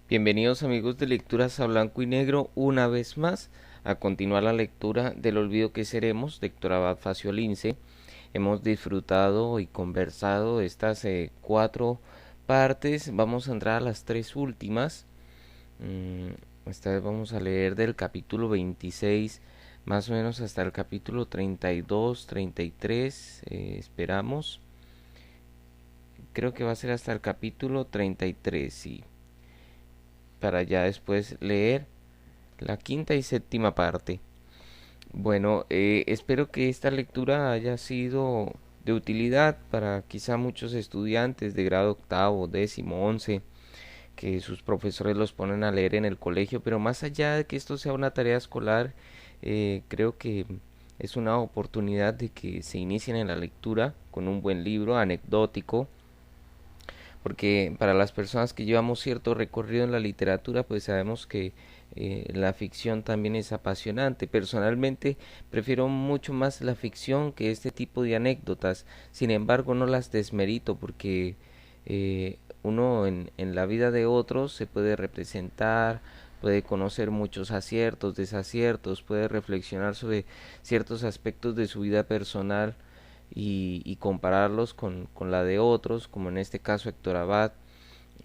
Bienvenidos amigos de Lecturas a Blanco y Negro una vez más a continuar la lectura del Olvido que Seremos de Héctor Abad Faciolince. Hemos disfrutado y conversado estas cuatro partes. Vamos a entrar a las tres últimas. Esta vez vamos a leer del capítulo 26 más o menos hasta el capítulo 32, 33. Esperamos. Creo que va a ser hasta el capítulo 33, sí, para ya después leer la quinta y séptima parte. Bueno, espero que esta lectura haya sido de utilidad para quizá muchos estudiantes de grado octavo, décimo, once, que sus profesores los ponen a leer en el colegio, pero más allá de que esto sea una tarea escolar, creo que es una oportunidad de que se inicien en la lectura con un buen libro anecdótico, porque para las personas que llevamos cierto recorrido en la literatura, pues sabemos que la ficción también es apasionante. Personalmente prefiero mucho más la ficción que este tipo de anécdotas. Sin embargo, no las desmerito porque uno en la vida de otros se puede representar, puede conocer muchos aciertos, desaciertos, puede reflexionar sobre ciertos aspectos de su vida personal y compararlos con la de otros, como en este caso Héctor Abad,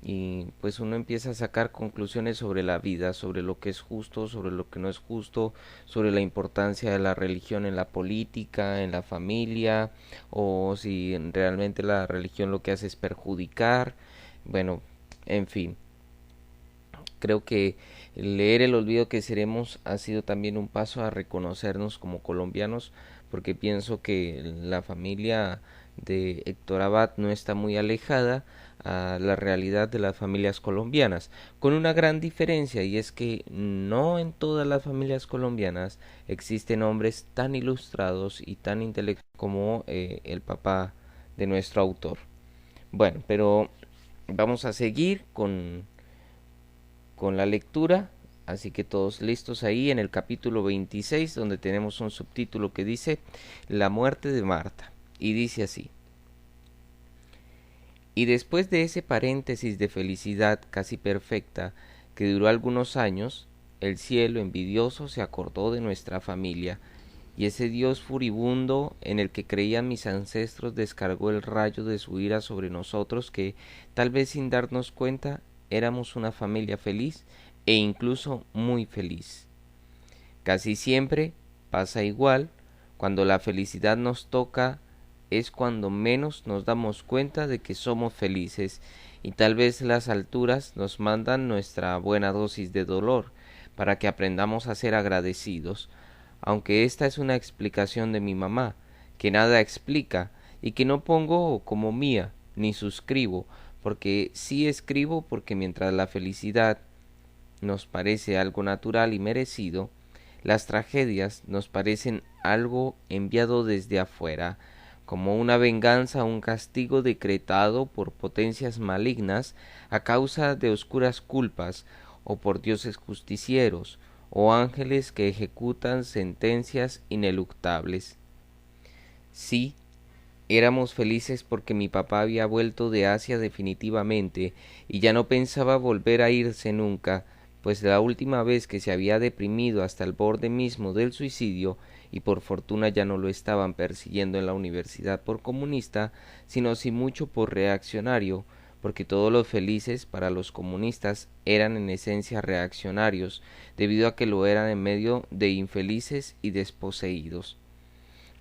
y pues uno empieza a sacar conclusiones sobre la vida, sobre lo que es justo, sobre lo que no es justo, sobre la importancia de la religión en la política, en la familia, o si realmente la religión lo que hace es perjudicar. Bueno, en fin, creo que leer El olvido que seremos ha sido también un paso a reconocernos como colombianos, porque pienso que la familia de Héctor Abad no está muy alejada a la realidad de las familias colombianas, con una gran diferencia, y es que no en todas las familias colombianas existen hombres tan ilustrados y tan intelectuales como el papá de nuestro autor. Bueno, pero vamos a seguir con la lectura, así que todos listos ahí en el capítulo 26, donde tenemos un subtítulo que dice La muerte de Marta, y dice así: y después de ese paréntesis de felicidad casi perfecta que duró algunos años, el cielo envidioso se acordó de nuestra familia, y ese Dios furibundo en el que creían mis ancestros descargó el rayo de su ira sobre nosotros, que, tal vez sin darnos cuenta, éramos una familia feliz e incluso muy feliz. Casi siempre pasa igual: cuando la felicidad nos toca es cuando menos nos damos cuenta de que somos felices, y tal vez las alturas nos mandan nuestra buena dosis de dolor para que aprendamos a ser agradecidos, aunque esta es una explicación de mi mamá, que nada explica y que no pongo como mía, ni suscribo, porque sí escribo porque mientras la felicidad nos parece algo natural y merecido, las tragedias nos parecen algo enviado desde afuera, como una venganza o un castigo decretado por potencias malignas a causa de oscuras culpas, o por dioses justicieros, o ángeles que ejecutan sentencias ineluctables. Sí, éramos felices porque mi papá había vuelto de Asia definitivamente y ya no pensaba volver a irse nunca, pues la última vez que se había deprimido hasta el borde mismo del suicidio, y por fortuna ya no lo estaban persiguiendo en la universidad por comunista, sino si mucho por reaccionario, porque todos los felices para los comunistas eran en esencia reaccionarios, debido a que lo eran en medio de infelices y desposeídos.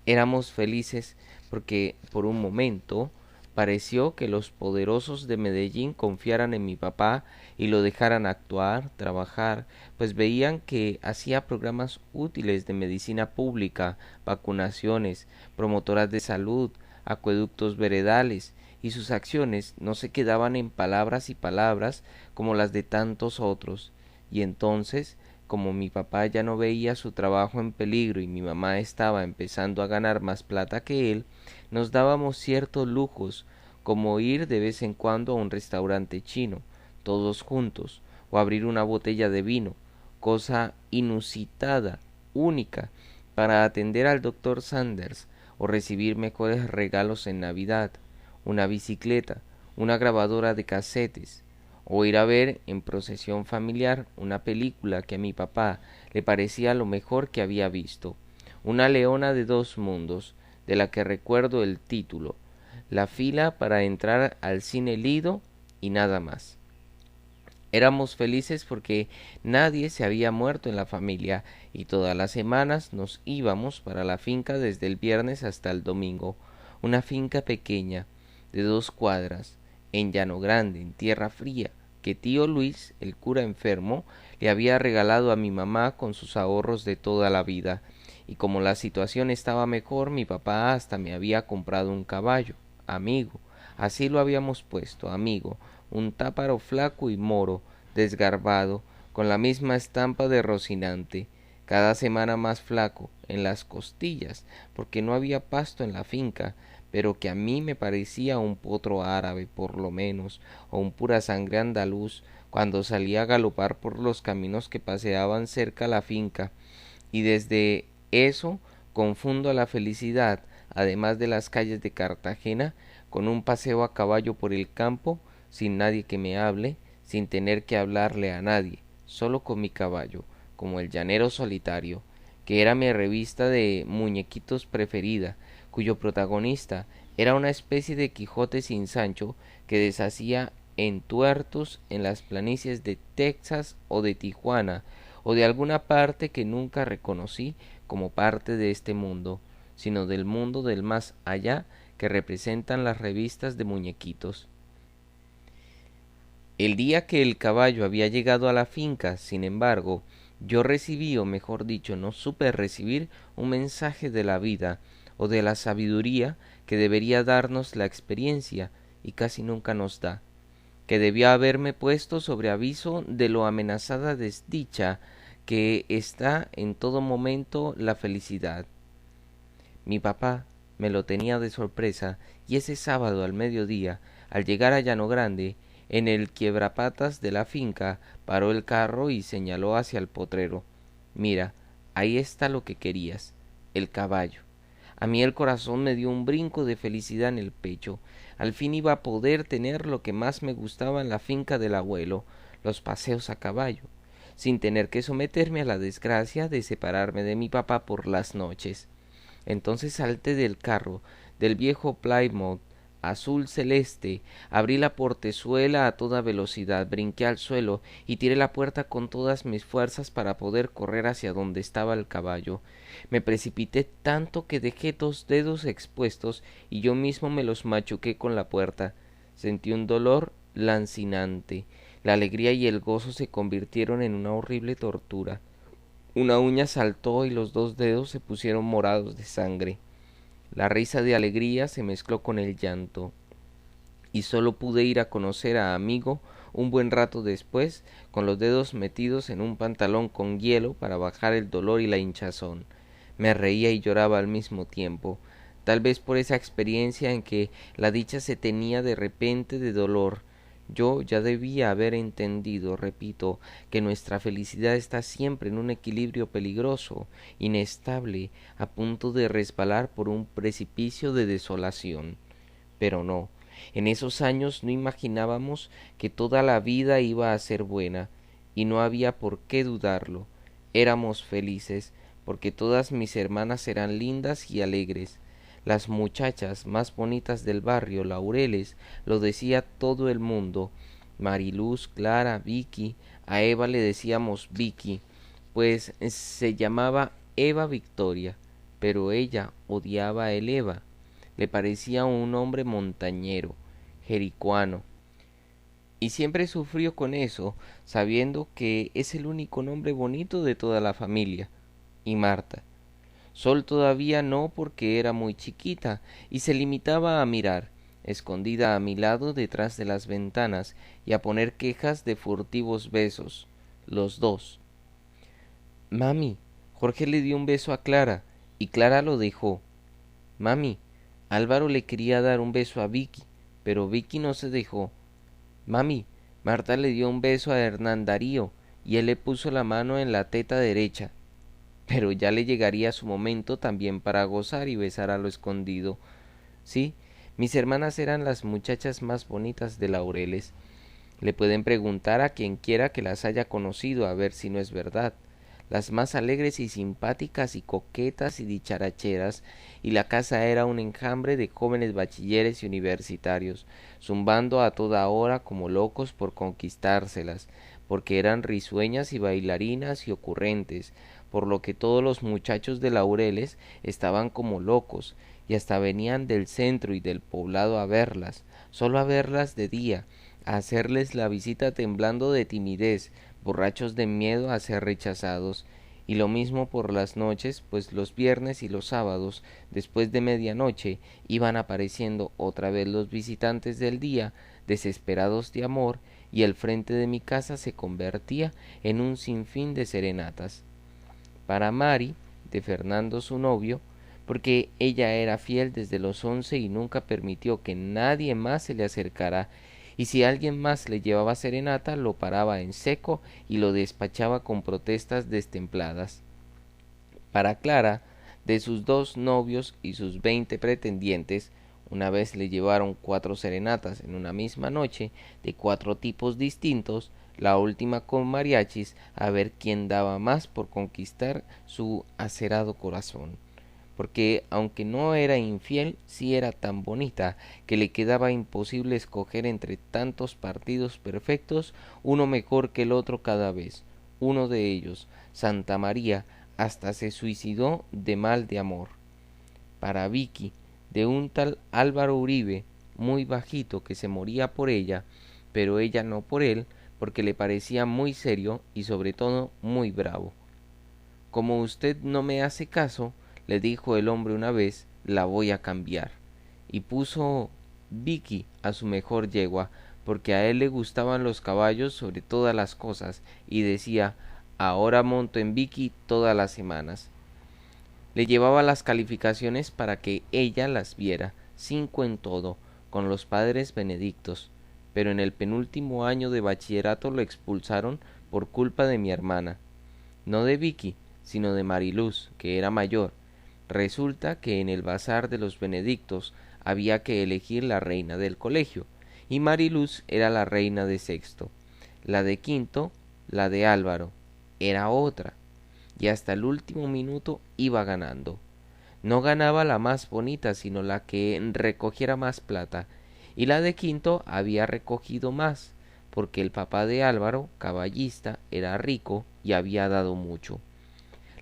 Éramos felices porque por un momento pareció que los poderosos de Medellín confiaran en mi papá y lo dejaran actuar, trabajar, pues veían que hacía programas útiles de medicina pública, vacunaciones, promotoras de salud, acueductos veredales, y sus acciones no se quedaban en palabras y palabras como las de tantos otros. Y entonces, como mi papá ya no veía su trabajo en peligro y mi mamá estaba empezando a ganar más plata que él, nos dábamos ciertos lujos, como ir de vez en cuando a un restaurante chino, todos juntos, o abrir una botella de vino, cosa inusitada, única, para atender al doctor Sanders, o recibir mejores regalos en Navidad, una bicicleta, una grabadora de casetes, o ir a ver en procesión familiar una película que a mi papá le parecía lo mejor que había visto, una leona de dos mundos, de la que recuerdo el título, la fila para entrar al cine Lido y nada más. Éramos felices porque nadie se había muerto en la familia y todas las semanas nos íbamos para la finca desde el viernes hasta el domingo, una finca pequeña de 2 cuadras, en Llano Grande, en tierra fría, que tío Luis, el cura enfermo, le había regalado a mi mamá con sus ahorros de toda la vida, y como la situación estaba mejor, mi papá hasta me había comprado un caballo, amigo, así lo habíamos puesto, amigo, un táparo flaco y moro, desgarbado, con la misma estampa de Rocinante, cada semana más flaco en las costillas, porque no había pasto en la finca, pero que a mí me parecía un potro árabe, por lo menos, o un pura sangre andaluz, cuando salía a galopar por los caminos que paseaban cerca a la finca, y desde eso confundo la felicidad, además de las calles de Cartagena, con un paseo a caballo por el campo, sin nadie que me hable, sin tener que hablarle a nadie, solo con mi caballo, como el llanero solitario, que era mi revista de muñequitos preferida, cuyo protagonista era una especie de Quijote sin Sancho que deshacía entuertos en las planicies de Texas o de Tijuana, o de alguna parte que nunca reconocí como parte de este mundo, sino del mundo del más allá que representan las revistas de muñequitos. El día que el caballo había llegado a la finca, sin embargo, yo recibí, o mejor dicho, no supe recibir un mensaje de la vida o de la sabiduría que debería darnos la experiencia y casi nunca nos da, que debía haberme puesto sobre aviso de lo amenazada desdicha que está en todo momento la felicidad. Mi papá me lo tenía de sorpresa y ese sábado al mediodía, al llegar a Llano Grande, en el quiebrapatas de la finca, paró el carro y señaló hacia el potrero. Mira, ahí está lo que querías, el caballo. A mí el corazón me dio un brinco de felicidad en el pecho. Al fin iba a poder tener lo que más me gustaba en la finca del abuelo, los paseos a caballo, sin tener que someterme a la desgracia de separarme de mi papá por las noches. Entonces salté del carro, del viejo Plymouth azul celeste, abrí la portezuela a toda velocidad, brinqué al suelo y tiré la puerta con todas mis fuerzas para poder correr hacia donde estaba el caballo. Me precipité tanto que dejé 2 dedos expuestos y yo mismo me los machuqué con la puerta. Sentí un dolor lancinante. La alegría y el gozo se convirtieron en una horrible tortura. Una uña saltó y los 2 dedos se pusieron morados de sangre. La risa de alegría se mezcló con el llanto, y solo pude ir a conocer a amigo un buen rato después, con los dedos metidos en un pantalón con hielo para bajar el dolor y la hinchazón. Me reía y lloraba al mismo tiempo, tal vez por esa experiencia en que la dicha se tenía de repente de dolor. Yo ya debía haber entendido, repito, que nuestra felicidad está siempre en un equilibrio peligroso, inestable, a punto de resbalar por un precipicio de desolación. Pero no, en esos años no imaginábamos que toda la vida iba a ser buena, y no había por qué dudarlo. Éramos felices, porque todas mis hermanas eran lindas y alegres. Las muchachas más bonitas del barrio, Laureles, lo decía todo el mundo. Mariluz, Clara, Vicky, a Eva le decíamos Vicky, pues se llamaba Eva Victoria, pero ella odiaba el Eva. Le parecía un hombre montañero, jericuano, y siempre sufrió con eso, sabiendo que es el único nombre bonito de toda la familia. Y Marta. Sol todavía no, porque era muy chiquita y se limitaba a mirar, escondida a mi lado detrás de las ventanas, y a poner quejas de furtivos besos, los dos. Mami, Jorge le dio un beso a Clara, y Clara lo dejó. Mami, Álvaro le quería dar un beso a Vicky, pero Vicky no se dejó. Mami, Marta le dio un beso a Hernán Darío, y él le puso la mano en la teta derecha, pero ya le llegaría su momento también para gozar y besar a lo escondido. Sí, mis hermanas eran las muchachas más bonitas de Laureles. Le pueden preguntar a quien quiera que las haya conocido a ver si no es verdad. Las más alegres y simpáticas y coquetas y dicharacheras, y la casa era un enjambre de jóvenes bachilleres y universitarios, zumbando a toda hora como locos por conquistárselas, porque eran risueñas y bailarinas y ocurrentes, por lo que todos los muchachos de Laureles estaban como locos, y hasta venían del centro y del poblado a verlas, solo a verlas de día, a hacerles la visita temblando de timidez, borrachos de miedo a ser rechazados, y lo mismo por las noches, pues los viernes y los sábados, después de medianoche, iban apareciendo otra vez los visitantes del día, desesperados de amor, y el frente de mi casa se convertía en un sinfín de serenatas. Para Mari, de Fernando su novio, porque ella era fiel desde los 11 y nunca permitió que nadie más se le acercara, y si alguien más le llevaba serenata lo paraba en seco y lo despachaba con protestas destempladas. Para Clara, de sus 2 novios y sus 20 pretendientes, una vez le llevaron 4 serenatas en una misma noche, de 4 tipos distintos, la última con mariachis, a ver quién daba más por conquistar su acerado corazón, porque aunque no era infiel, sí era tan bonita que le quedaba imposible escoger entre tantos partidos perfectos, uno mejor que el otro cada vez. Uno de ellos, Santa María, hasta se suicidó de mal de amor. Para Vicky, de un tal Álvaro Uribe, muy bajito, que se moría por ella, pero ella no por él, porque le parecía muy serio y sobre todo muy bravo. Como usted no me hace caso, le dijo el hombre una vez, la voy a cambiar. Y puso Vicky a su mejor yegua, porque a él le gustaban los caballos sobre todas las cosas, y decía, ahora monto en Vicky todas las semanas. Le llevaba las calificaciones para que ella las viera, 5 en todo, con los padres benedictos, pero en el penúltimo año de bachillerato lo expulsaron por culpa de mi hermana, no de Vicky, sino de Mariluz, que era mayor. Resulta que en el bazar de los benedictos había que elegir la reina del colegio, y Mariluz era la reina de sexto. La de quinto, la de Álvaro, era otra, y hasta el último minuto iba ganando. No ganaba la más bonita, sino la que recogiera más plata, y la de quinto había recogido más, porque el papá de Álvaro, caballista, era rico y había dado mucho.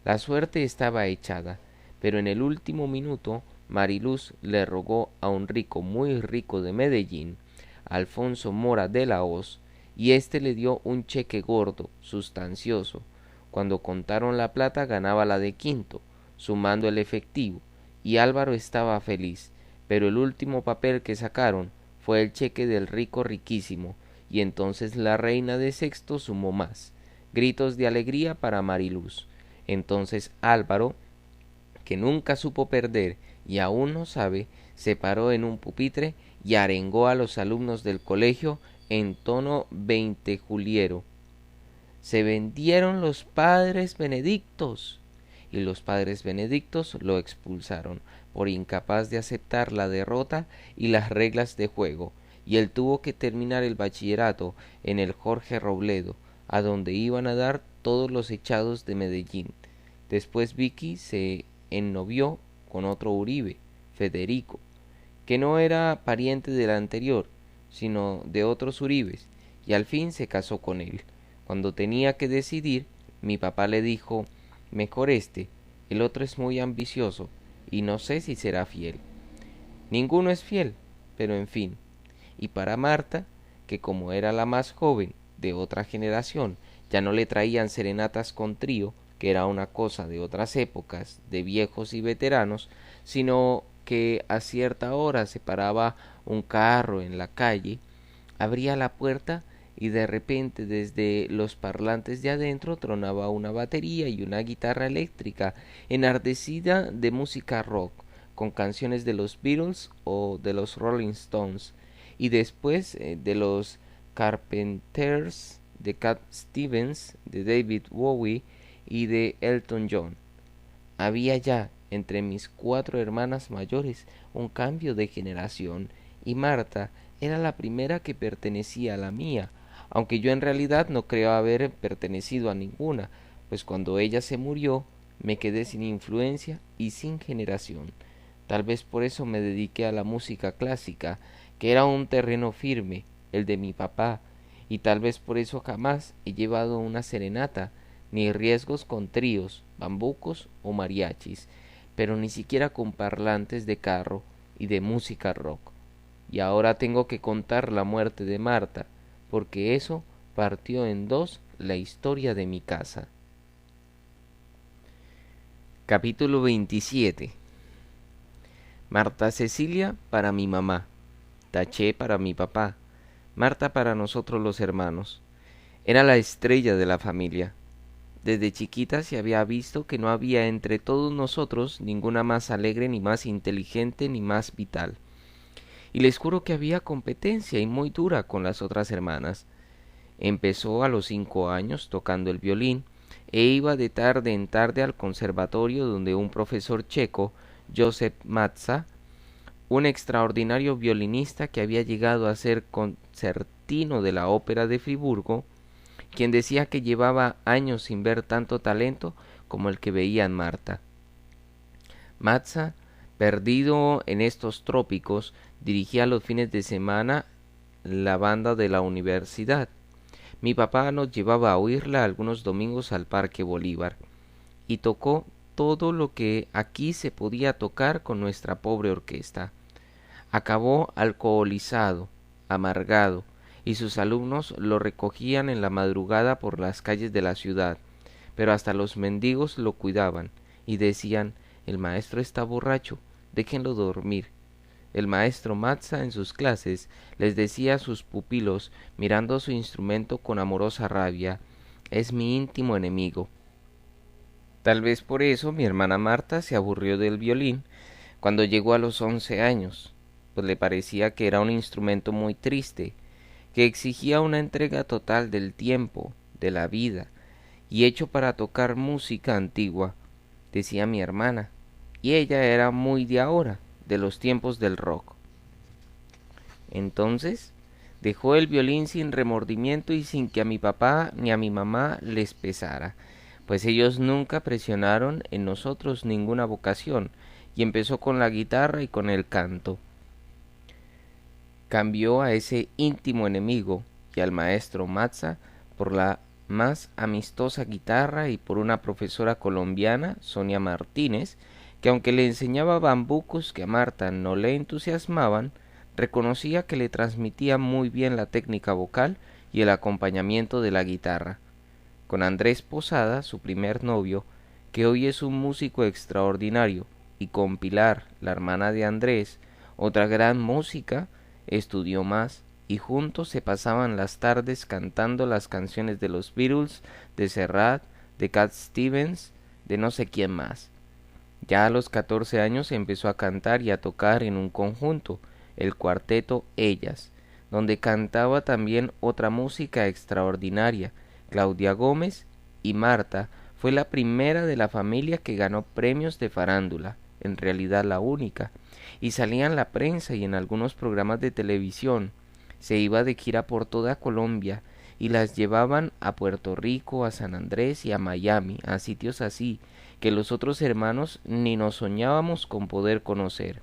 La suerte estaba echada, pero en el último minuto Mariluz le rogó a un rico muy rico de Medellín, Alfonso Mora de la Hoz, y éste le dio un cheque gordo, sustancioso. Cuando contaron la plata ganaba la de quinto, sumando el efectivo, y Álvaro estaba feliz, pero el último papel que sacaron fue el cheque del rico riquísimo, y entonces la reina de sexto sumó más. Gritos de alegría para Mariluz. Entonces Álvaro, que nunca supo perder y aún no sabe, se paró en un pupitre y arengó a los alumnos del colegio en tono veintejuliero. Se vendieron los padres benedictos. Y los padres benedictos lo expulsaron por incapaz de aceptar la derrota y las reglas de juego, y él tuvo que terminar el bachillerato en el Jorge Robledo, a donde iban a dar todos los echados de Medellín. Después Vicky se ennovió con otro Uribe, Federico, que no era pariente del anterior, sino de otros Uribes, y al fin se casó con él. Cuando tenía que decidir, mi papá le dijo, mejor este, el otro es muy ambicioso, y no sé si será fiel. Ninguno es fiel, pero en fin. Y para Marta, que como era la más joven, de otra generación, ya no le traían serenatas con trío, que era una cosa de otras épocas, de viejos y veteranos, sino que a cierta hora se paraba un carro en la calle, abría la puerta y de repente desde los parlantes de adentro tronaba una batería y una guitarra eléctrica enardecida de música rock, con canciones de los Beatles o de los Rolling Stones, y después de los Carpenters, de Cat Stevens, de David Bowie y de Elton John. Había ya entre mis 4 hermanas mayores un cambio de generación, y Marta era la primera que pertenecía a la mía, aunque yo en realidad no creo haber pertenecido a ninguna, pues cuando ella se murió me quedé sin influencia y sin generación. Tal vez por eso me dediqué a la música clásica, que era un terreno firme, el de mi papá, y tal vez por eso jamás he llevado una serenata, ni riesgos con tríos, bambucos o mariachis, pero ni siquiera con parlantes de carro y de música rock. Y ahora tengo que contar la muerte de Marta, porque eso partió en dos la historia de mi casa. Capítulo 27. Marta Cecilia para mi mamá, Taché para mi papá, Marta para nosotros los hermanos. Era la estrella de la familia. Desde chiquita se había visto que no había entre todos nosotros ninguna más alegre, ni más inteligente, ni más vital. Y les juro que había competencia y muy dura con las otras hermanas. Empezó a los 5 años tocando el violín e iba de tarde en tarde al conservatorio donde un profesor checo, Josef Matza, un extraordinario violinista que había llegado a ser concertino de la ópera de Friburgo, quien decía que llevaba años sin ver tanto talento como el que veía en Marta. Matza, perdido en estos trópicos, dirigía los fines de semana la banda de la universidad. Mi papá nos llevaba a oírla algunos domingos al Parque Bolívar, y tocó todo lo que aquí se podía tocar con nuestra pobre orquesta. Acabó alcoholizado, amargado, y sus alumnos lo recogían en la madrugada por las calles de la ciudad, pero hasta los mendigos lo cuidaban, y decían, el maestro está borracho, déjenlo dormir. El maestro Matza en sus clases les decía a sus pupilos, mirando su instrumento con amorosa rabia, es mi íntimo enemigo. Tal vez por eso mi hermana Marta se aburrió del violín cuando llegó a los 11 años, pues le parecía que era un instrumento muy triste, que exigía una entrega total del tiempo, de la vida, y hecho para tocar música antigua, decía mi hermana, y ella era muy de ahora, de los tiempos del rock. Entonces dejó el violín sin remordimiento y sin que a mi papá ni a mi mamá les pesara, pues ellos nunca presionaron en nosotros ninguna vocación, y empezó con la guitarra y con el canto. Cambió a ese íntimo enemigo y al maestro Matza por la más amistosa guitarra y por una profesora colombiana, Sonia Martínez, que aunque le enseñaba bambucos que a Marta no le entusiasmaban, reconocía que le transmitía muy bien la técnica vocal y el acompañamiento de la guitarra. Con Andrés Posada, su primer novio, que hoy es un músico extraordinario, y con Pilar, la hermana de Andrés, otra gran música, estudió más, y juntos se pasaban las tardes cantando las canciones de los Beatles, de Serrat, de Cat Stevens, de no sé quién más. Ya a los 14 años empezó a cantar y a tocar en un conjunto, el cuarteto Ellas, donde cantaba también otra música extraordinaria, Claudia Gómez, y Marta fue la primera de la familia que ganó premios de farándula, en realidad la única, y salía en la prensa y en algunos programas de televisión. Se iba de gira por toda Colombia y las llevaban a Puerto Rico, a San Andrés y a Miami, a sitios así, que los otros hermanos ni nos soñábamos con poder conocer.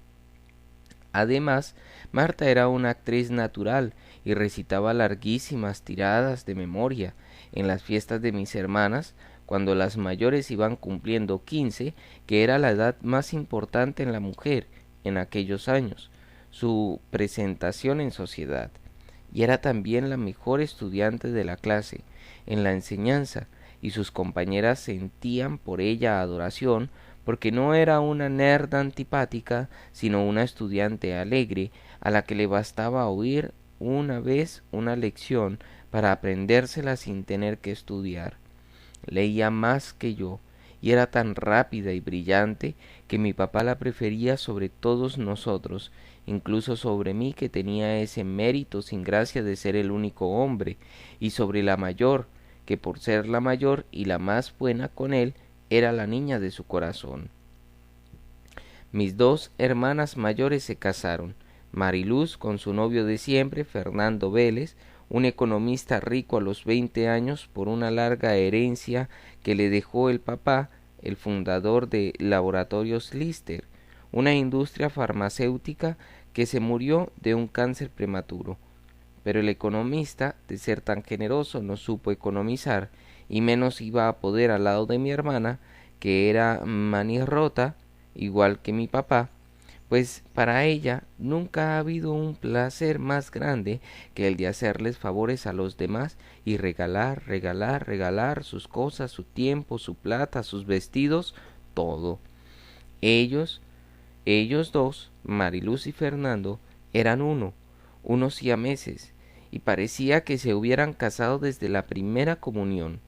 Además, Marta era una actriz natural y recitaba larguísimas tiradas de memoria en las fiestas de mis hermanas, cuando las mayores iban cumpliendo 15, que era la edad más importante en la mujer en aquellos años, su presentación en sociedad. Y era también la mejor estudiante de la clase en la enseñanza, y sus compañeras sentían por ella adoración, porque no era una nerd antipática, sino una estudiante alegre, a la que le bastaba oír una vez una lección para aprendérsela sin tener que estudiar. Leía más que yo, y era tan rápida y brillante que mi papá la prefería sobre todos nosotros, incluso sobre mí, que tenía ese mérito sin gracia de ser el único hombre, y sobre la mayor, que por ser la mayor y la más buena con él, era la niña de su corazón. Mis dos hermanas mayores se casaron, Mariluz con su novio de siempre, Fernando Vélez, un economista rico a los 20 años por una larga herencia que le dejó el papá, el fundador de Laboratorios Lister, una industria farmacéutica que se murió de un cáncer prematuro. Pero el economista, de ser tan generoso, no supo economizar, y menos iba a poder al lado de mi hermana, que era manirrota, igual que mi papá, pues para ella nunca ha habido un placer más grande que el de hacerles favores a los demás y regalar, regalar, regalar sus cosas, su tiempo, su plata, sus vestidos, todo. Ellos, ellos dos, Mariluz y Fernando, eran unos siameses, y parecía que se hubieran casado desde la primera comunión,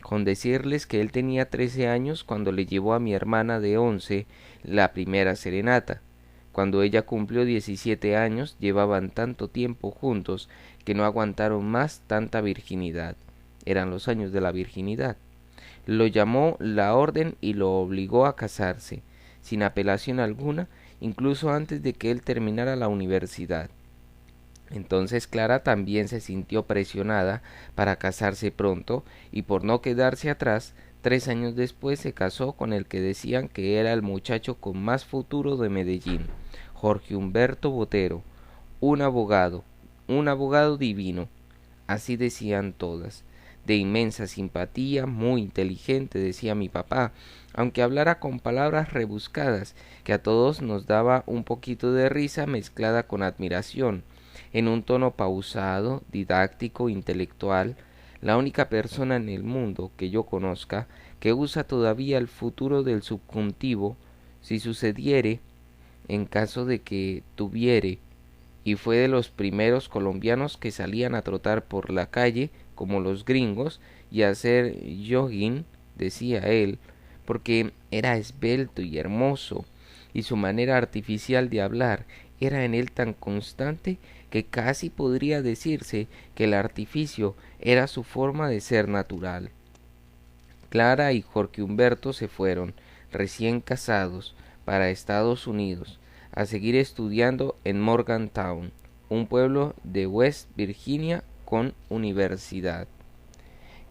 con decirles que él tenía 13 años cuando le llevó a mi hermana de 11 la primera serenata. Cuando ella cumplió 17 años, llevaban tanto tiempo juntos que no aguantaron más tanta virginidad. Eran los años de la virginidad. Lo llamó la orden y lo obligó a casarse, sin apelación alguna, incluso antes de que él terminara la universidad. Entonces Clara también se sintió presionada para casarse pronto y por no quedarse atrás, 3 años después se casó con el que decían que era el muchacho con más futuro de Medellín, Jorge Humberto Botero, un abogado divino, así decían todas, de inmensa simpatía, muy inteligente, decía mi papá, aunque hablara con palabras rebuscadas, que a todos nos daba un poquito de risa mezclada con admiración, en un tono pausado, didáctico, intelectual, la única persona en el mundo que yo conozca que usa todavía el futuro del subjuntivo, si sucediere, en caso de que tuviere, y fue de los primeros colombianos que salían a trotar por la calle, como los gringos, y a hacer jogging, decía él, porque era esbelto y hermoso, y su manera artificial de hablar era en él tan constante que casi podría decirse que el artificio era su forma de ser natural. Clara y Jorge Humberto se fueron, recién casados, para Estados Unidos, a seguir estudiando en Morgantown, un pueblo de West Virginia con universidad.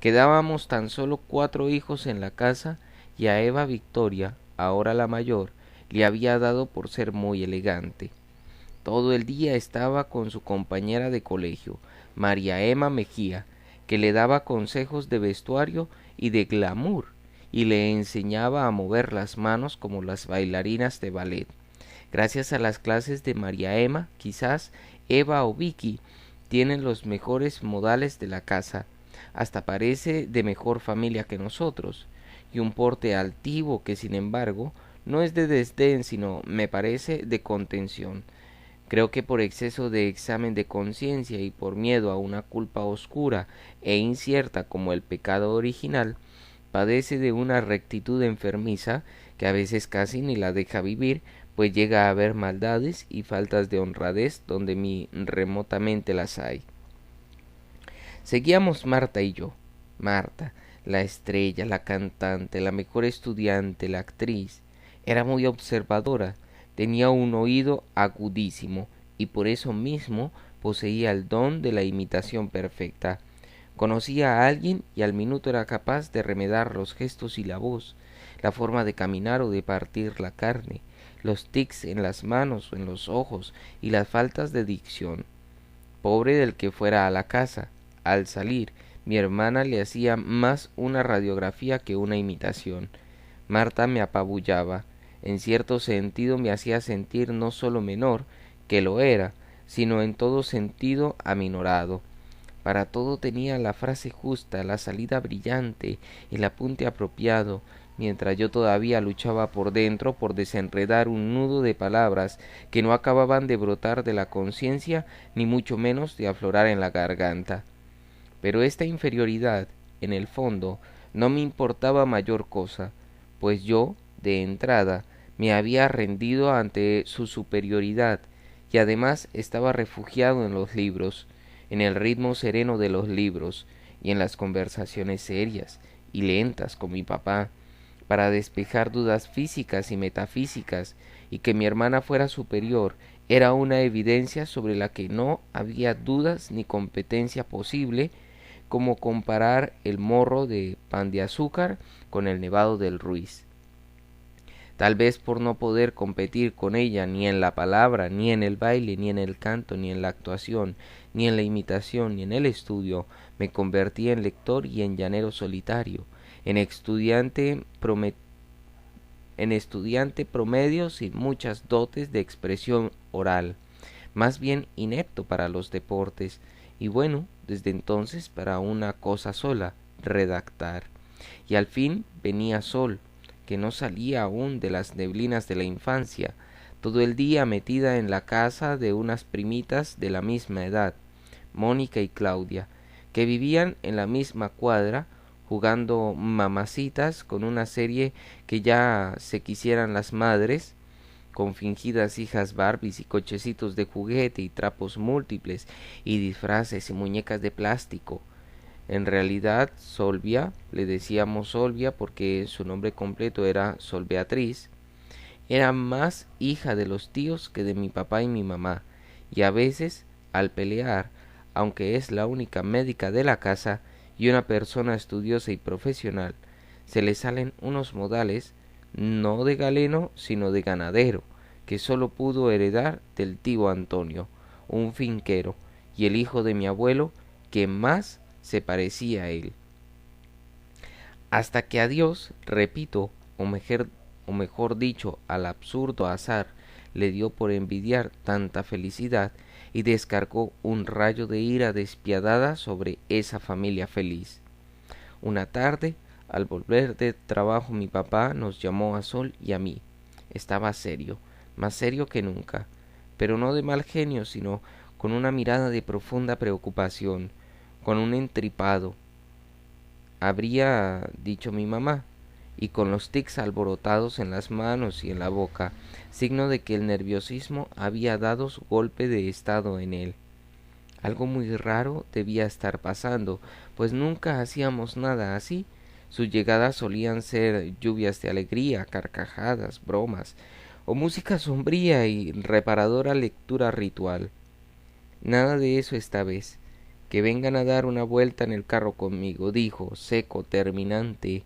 Quedábamos tan solo 4 hijos en la casa y a Eva Victoria, ahora la mayor, le había dado por ser muy elegante. Todo el día estaba con su compañera de colegio, María Emma Mejía, que le daba consejos de vestuario y de glamour, y le enseñaba a mover las manos como las bailarinas de ballet. Gracias a las clases de María Emma, quizás Eva o Vicky tienen los mejores modales de la casa, hasta parece de mejor familia que nosotros, y un porte altivo que sin embargo no es de desdén, sino, me parece, de contención. Creo que por exceso de examen de conciencia y por miedo a una culpa oscura e incierta como el pecado original, padece de una rectitud enfermiza que a veces casi ni la deja vivir, pues llega a haber maldades y faltas de honradez donde ni remotamente las hay. Seguíamos Marta y yo. Marta, la estrella, la cantante, la mejor estudiante, la actriz, era muy observadora, tenía un oído agudísimo y por eso mismo poseía el don de la imitación perfecta. Conocía a alguien y al minuto era capaz de remedar los gestos y la voz, la forma de caminar o de partir la carne, los tics en las manos o en los ojos y las faltas de dicción. Pobre del que fuera a la casa. Al salir, mi hermana le hacía más una radiografía que una imitación. Marta me apabullaba. En cierto sentido me hacía sentir no solo menor, que lo era, sino en todo sentido aminorado. Para todo tenía la frase justa, la salida brillante, el apunte apropiado, mientras yo todavía luchaba por dentro por desenredar un nudo de palabras que no acababan de brotar de la conciencia, ni mucho menos de aflorar en la garganta. Pero esta inferioridad, en el fondo, no me importaba mayor cosa, pues yo, de entrada, me había rendido ante su superioridad, y además estaba refugiado en los libros, en el ritmo sereno de los libros, y en las conversaciones serias y lentas con mi papá, para despejar dudas físicas y metafísicas, y que mi hermana fuera superior Era una evidencia sobre la que no había dudas ni competencia posible, como comparar el morro de pan de azúcar con el nevado del Ruiz. Tal vez por no poder competir con ella ni en la palabra, ni en el baile, ni en el canto, ni en la actuación, ni en la imitación, ni en el estudio, me convertí en lector y en llanero solitario, en estudiante promedio sin muchas dotes de expresión oral, más bien inepto para los deportes, y bueno, desde entonces para una cosa sola, redactar. Y al fin venía Sol, que no salía aún de las neblinas de la infancia, todo el día metida en la casa de unas primitas de la misma edad, Mónica y Claudia, que vivían en la misma cuadra, jugando mamacitas con una serie que ya se quisieran las madres, con fingidas hijas Barbies y cochecitos de juguete y trapos múltiples y disfraces y muñecas de plástico. En realidad, Solvia, le decíamos Solvia porque su nombre completo era Sol Beatriz, era más hija de los tíos que de mi papá y mi mamá, y a veces, al pelear, aunque es la única médica de la casa y una persona estudiosa y profesional, se le salen unos modales no de galeno, sino de ganadero, que sólo pudo heredar del tío Antonio, un finquero, y el hijo de mi abuelo, que más se parecía a él. Hasta que a Dios, repito, o mejor dicho, al absurdo azar, le dio por envidiar tanta felicidad y descargó un rayo de ira despiadada sobre esa familia feliz. Una tarde, al volver de trabajo, mi papá nos llamó a Sol y a mí. Estaba serio, más serio que nunca, pero no de mal genio, sino con una mirada de profunda preocupación, con un entripado, habría dicho mi mamá, y con los tics alborotados en las manos y en la boca, signo de que el nerviosismo había dado su golpe de estado en él. Algo muy raro debía estar pasando, pues nunca hacíamos nada así. Sus llegadas solían ser lluvias de alegría, carcajadas, bromas, o música sombría y reparadora lectura ritual. Nada de eso esta vez. Que vengan a dar una vuelta en el carro conmigo, dijo, seco, terminante.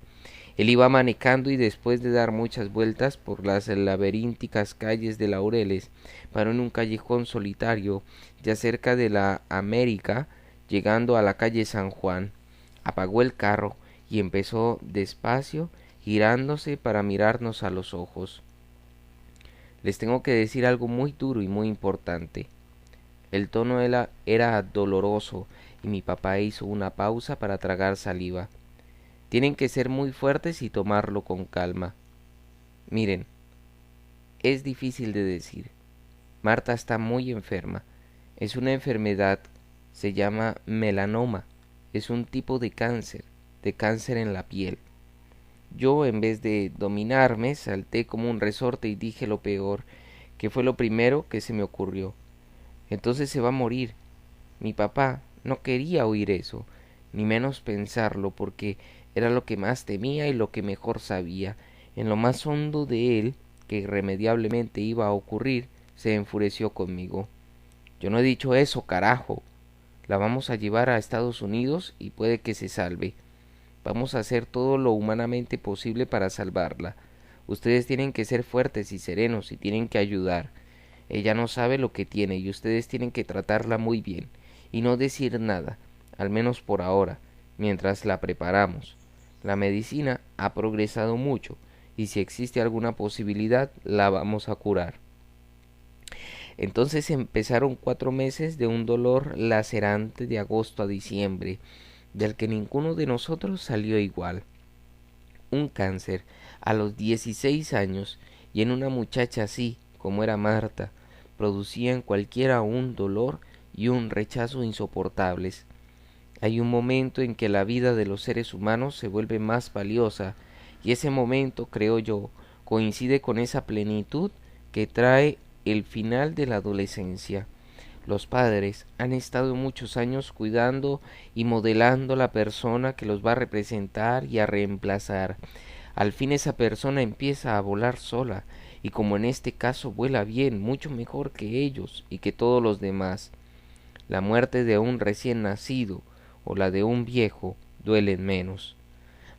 Él iba manejando y después de dar muchas vueltas por las laberínticas calles de Laureles, paró en un callejón solitario, ya cerca de la América, llegando a la calle San Juan. Apagó el carro y empezó despacio, girándose para mirarnos a los ojos. Les tengo que decir algo muy duro y muy importante. El tono era doloroso y mi papá hizo una pausa para tragar saliva. Tienen que ser muy fuertes y tomarlo con calma. Miren, es difícil de decir. Marta está muy enferma. Es una enfermedad, se llama melanoma. Es un tipo de cáncer en la piel. Yo, en vez de dominarme, salté como un resorte y dije lo peor, que fue lo primero que se me ocurrió. Entonces se va a morir. Mi papá no quería oír eso, ni menos pensarlo, porque era lo que más temía y lo que mejor sabía. En lo más hondo de él, que irremediablemente iba a ocurrir, se enfureció conmigo. Yo no he dicho eso, carajo. La vamos a llevar a Estados Unidos y puede que se salve. Vamos a hacer todo lo humanamente posible para salvarla. Ustedes tienen que ser fuertes y serenos y tienen que ayudar. Ella no sabe lo que tiene y ustedes tienen que tratarla muy bien y no decir nada, al menos por ahora, mientras la preparamos. La medicina ha progresado mucho y si existe alguna posibilidad la vamos a curar. Entonces empezaron 4 meses de un dolor lacerante de agosto a diciembre, del que ninguno de nosotros salió igual. Un cáncer a los 16 años y en una muchacha así como era Marta, producía en cualquiera un dolor y un rechazo insoportables. Hay un momento en que la vida de los seres humanos se vuelve más valiosa, y ese momento, creo yo, coincide con esa plenitud que trae el final de la adolescencia. Los padres han estado muchos años cuidando y modelando la persona que los va a representar y a reemplazar. Al fin esa persona empieza a volar sola y como en este caso vuela bien, mucho mejor que ellos y que todos los demás. La muerte de un recién nacido o la de un viejo duelen menos.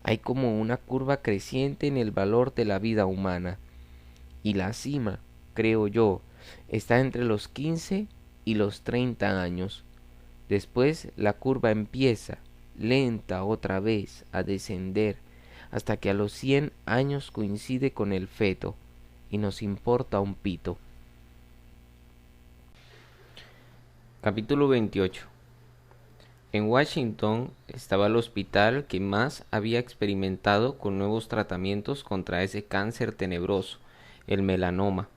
Hay como una curva creciente en el valor de la vida humana, y la cima, creo yo, está entre los 15 y los 30 años. Después la curva empieza, lenta otra vez, a descender, hasta que a los 100 años coincide con el feto, y nos importa un pito. Capítulo 28. En Washington estaba el hospital que más había experimentado con nuevos tratamientos contra ese cáncer tenebroso, el melanoma.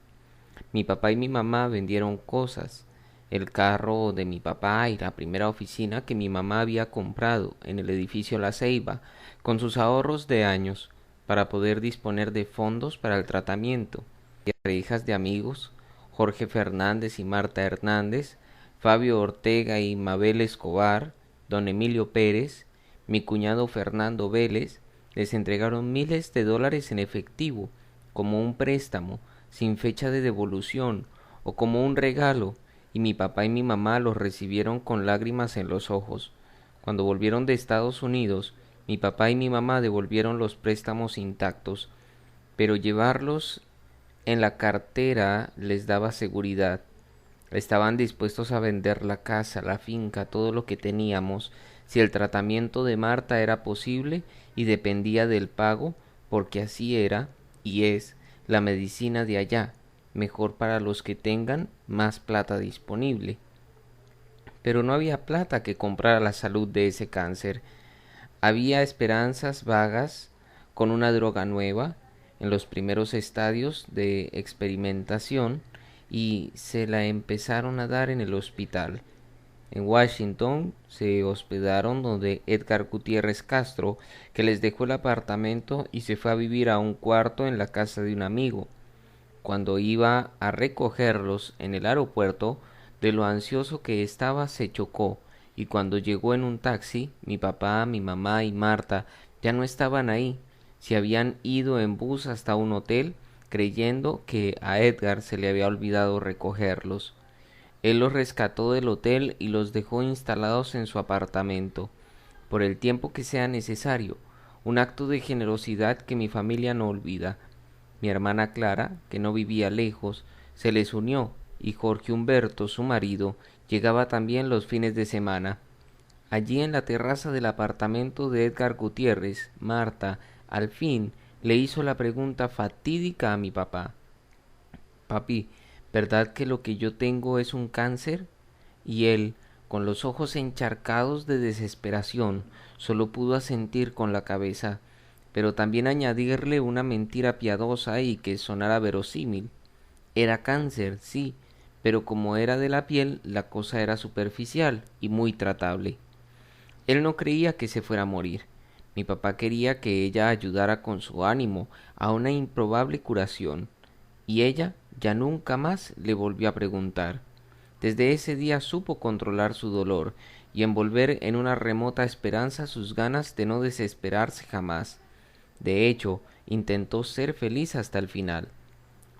Mi papá y mi mamá vendieron cosas, el carro de mi papá y la primera oficina que mi mamá había comprado en el edificio La Ceiba, con sus ahorros de años, para poder disponer de fondos para el tratamiento. Hijas de amigos, Jorge Fernández y Marta Hernández, Fabio Ortega y Mabel Escobar, don Emilio Pérez, mi cuñado Fernando Vélez, les entregaron miles de dólares en efectivo, como un préstamo, sin fecha de devolución, o como un regalo, y mi papá y mi mamá los recibieron con lágrimas en los ojos. Cuando volvieron de Estados Unidos, mi papá y mi mamá devolvieron los préstamos intactos, pero llevarlos en la cartera les daba seguridad. Estaban dispuestos a vender la casa, la finca, todo lo que teníamos, si el tratamiento de Marta era posible y dependía del pago, porque así era y es la medicina de allá, mejor para los que tengan más plata disponible. Pero no había plata que comprara la salud de ese cáncer. Había esperanzas vagas con una droga nueva en los primeros estadios de experimentación, y se la empezaron a dar en el hospital. En Washington se hospedaron donde Edgar Gutiérrez Castro, que les dejó el apartamento y se fue a vivir a un cuarto en la casa de un amigo. Cuando iba a recogerlos en el aeropuerto, de lo ansioso que estaba, se chocó, y cuando llegó en un taxi, mi papá, mi mamá y Marta ya no estaban ahí. Se habían ido en bus hasta un hotel, creyendo que a Edgar se le había olvidado recogerlos. Él los rescató del hotel y los dejó instalados en su apartamento, por el tiempo que sea necesario, un acto de generosidad que mi familia no olvida. Mi hermana Clara, que no vivía lejos, se les unió, y Jorge Humberto, su marido, llegaba también los fines de semana. Allí en la terraza del apartamento de Edgar Gutiérrez, Marta, al fin, le hizo la pregunta fatídica a mi papá. Papi, ¿verdad que lo que yo tengo es un cáncer? Y él, con los ojos encharcados de desesperación, solo pudo asentir con la cabeza, pero también añadirle una mentira piadosa y que sonara verosímil. Era cáncer, sí, pero como era de la piel, la cosa era superficial y muy tratable. Él no creía que se fuera a morir. Mi papá quería que ella ayudara con su ánimo a una improbable curación, y ella ya nunca más le volvió a preguntar. Desde ese día supo controlar su dolor y envolver en una remota esperanza sus ganas de no desesperarse jamás. De hecho, intentó ser feliz hasta el final.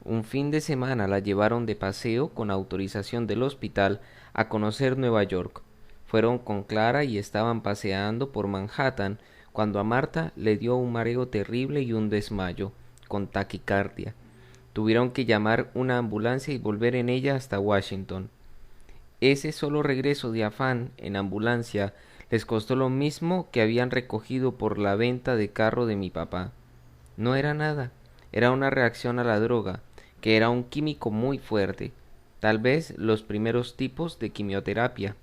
Un fin de semana la llevaron de paseo con autorización del hospital a conocer Nueva York. Fueron con Clara y estaban paseando por Manhattan cuando a Marta le dio un mareo terrible y un desmayo, con taquicardia. Tuvieron que llamar una ambulancia y volver en ella hasta Washington. Ese solo regreso de afán en ambulancia les costó lo mismo que habían recogido por la venta de carro de mi papá. No era nada, era una reacción a la droga, que era un químico muy fuerte, tal vez los primeros tipos de quimioterapia.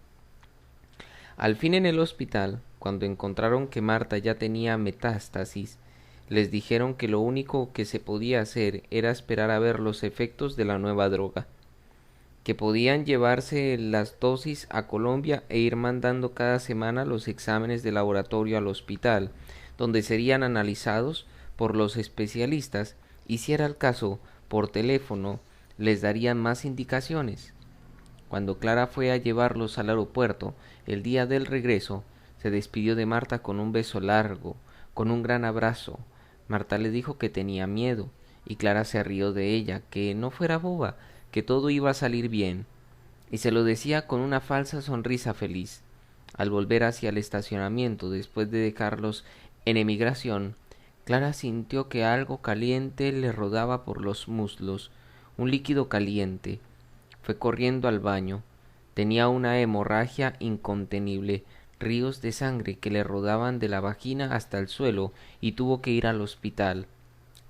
Al fin en el hospital, cuando encontraron que Marta ya tenía metástasis, les dijeron que lo único que se podía hacer era esperar a ver los efectos de la nueva droga, que podían llevarse las dosis a Colombia e ir mandando cada semana los exámenes de laboratorio al hospital, donde serían analizados por los especialistas, y si era el caso, por teléfono, les darían más indicaciones. Cuando Clara fue a llevarlos al aeropuerto, el día del regreso, se despidió de Marta con un beso largo, con un gran abrazo. Marta le dijo que tenía miedo y Clara se rió de ella, que no fuera boba, que todo iba a salir bien, y se lo decía con una falsa sonrisa feliz. Al volver hacia el estacionamiento, después de dejarlos en emigración, Clara sintió que algo caliente le rodaba por los muslos, un líquido caliente. Fue corriendo al baño. Tenía una hemorragia incontenible, ríos de sangre que le rodaban de la vagina hasta el suelo, y tuvo que ir al hospital,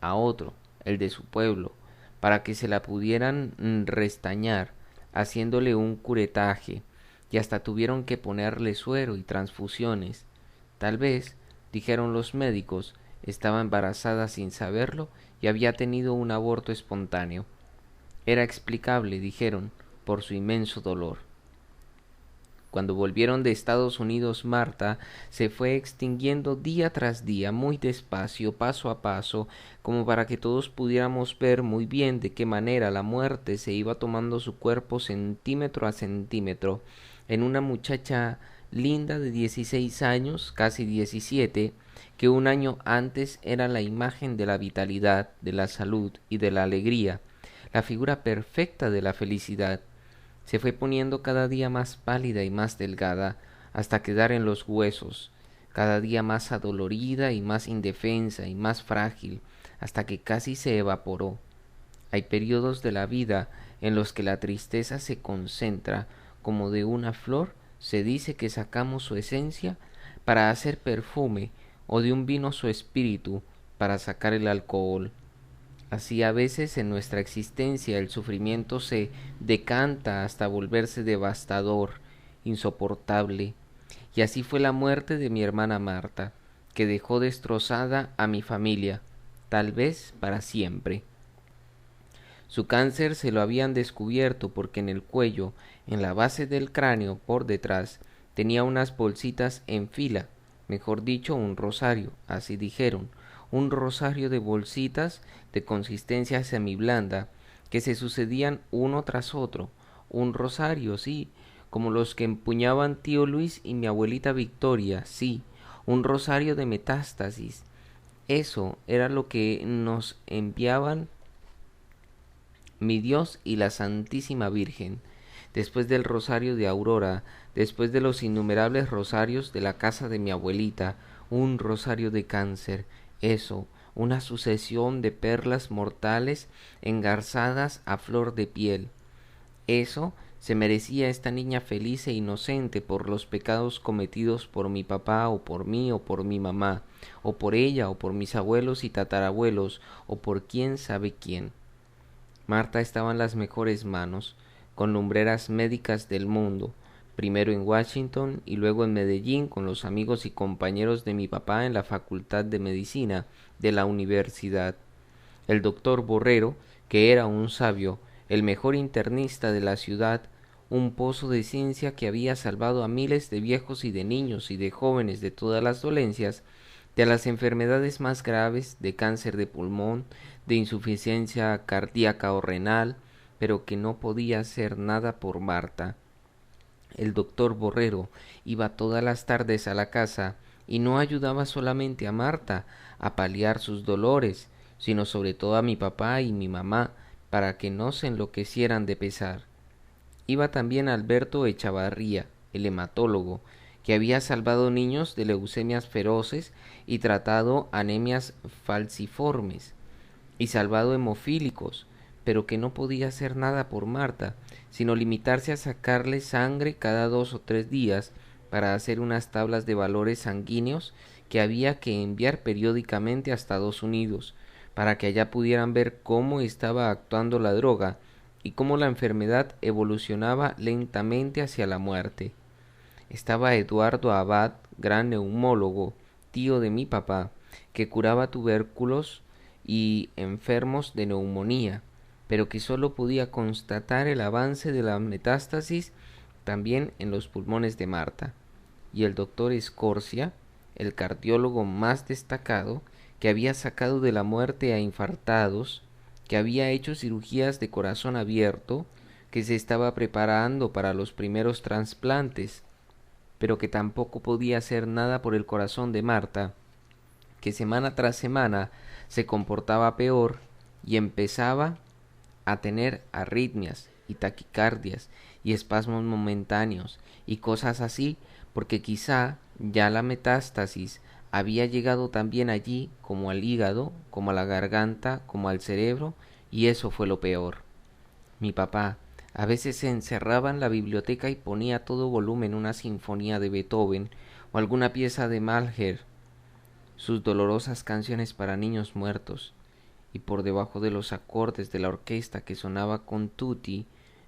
a otro, el de su pueblo, para que se la pudieran restañar, haciéndole un curetaje, y hasta tuvieron que ponerle suero y transfusiones. Tal vez, dijeron los médicos, estaba embarazada sin saberlo y había tenido un aborto espontáneo. Era explicable, dijeron, por su inmenso dolor. Cuando volvieron de Estados Unidos, Marta se fue extinguiendo día tras día, muy despacio, paso a paso, como para que todos pudiéramos ver muy bien de qué manera la muerte se iba tomando su cuerpo centímetro a centímetro, en una muchacha linda de 16 años, casi 17, que un año antes era la imagen de la vitalidad, de la salud y de la alegría, la figura perfecta de la felicidad. Se fue poniendo cada día más pálida y más delgada, hasta quedar en los huesos, cada día más adolorida y más indefensa y más frágil, hasta que casi se evaporó. Hay periodos de la vida en los que la tristeza se concentra, como de una flor se dice que sacamos su esencia para hacer perfume, o de un vino su espíritu para sacar el alcohol. Así a veces en nuestra existencia el sufrimiento se decanta hasta volverse devastador, insoportable. Y así fue la muerte de mi hermana Marta, que dejó destrozada a mi familia, tal vez para siempre. Su cáncer se lo habían descubierto porque en el cuello, en la base del cráneo, por detrás, tenía unas bolsitas en fila, mejor dicho, un rosario, así dijeron, un rosario de bolsitas de consistencia semiblanda que se sucedían uno tras otro, un rosario, sí, como los que empuñaban tío Luis y mi abuelita Victoria, sí, un rosario de metástasis. Eso era lo que nos enviaban mi Dios y la Santísima Virgen, después del rosario de Aurora, después de los innumerables rosarios de la casa de mi abuelita, un rosario de cáncer, eso, una sucesión de perlas mortales engarzadas a flor de piel. Eso se merecía esta niña feliz e inocente por los pecados cometidos por mi papá o por mí o por mi mamá, o por ella o por mis abuelos y tatarabuelos, o por quién sabe quién. Marta estaba en las mejores manos, con lumbreras médicas del mundo, primero en Washington y luego en Medellín con los amigos y compañeros de mi papá en la Facultad de Medicina de la universidad. El doctor Borrero, que era un sabio, el mejor internista de la ciudad, un pozo de ciencia que había salvado a miles de viejos y de niños y de jóvenes de todas las dolencias, de las enfermedades más graves, de cáncer de pulmón, de insuficiencia cardíaca o renal, pero que no podía hacer nada por Marta. El doctor Borrero iba todas las tardes a la casa y no ayudaba solamente a Marta a paliar sus dolores, sino sobre todo a mi papá y mi mamá, para que no se enloquecieran de pesar. Iba también Alberto Echavarría, el hematólogo, que había salvado niños de leucemias feroces y tratado anemias falciformes, y salvado hemofílicos, pero que no podía hacer nada por Marta, sino limitarse a sacarle sangre cada 2 o 3 días para hacer unas tablas de valores sanguíneos que había que enviar periódicamente a Estados Unidos, para que allá pudieran ver cómo estaba actuando la droga y cómo la enfermedad evolucionaba lentamente hacia la muerte. Estaba Eduardo Abad, gran neumólogo, tío de mi papá, que curaba tubérculos y enfermos de neumonía, pero que sólo podía constatar el avance de la metástasis también en los pulmones de Marta, y el doctor Escorcia, el cardiólogo más destacado, que había sacado de la muerte a infartados, que había hecho cirugías de corazón abierto, que se estaba preparando para los primeros trasplantes, pero que tampoco podía hacer nada por el corazón de Marta, que semana tras semana se comportaba peor y empezaba a tener arritmias y taquicardias y espasmos momentáneos y cosas así, porque quizá ya la metástasis había llegado también allí, como al hígado, como a la garganta, como al cerebro, y eso fue lo peor. Mi papá a veces se encerraba en la biblioteca y ponía a todo volumen una sinfonía de Beethoven o alguna pieza de Mahler, sus dolorosas canciones para niños muertos, y por debajo de los acordes de la orquesta que sonaba con tutti,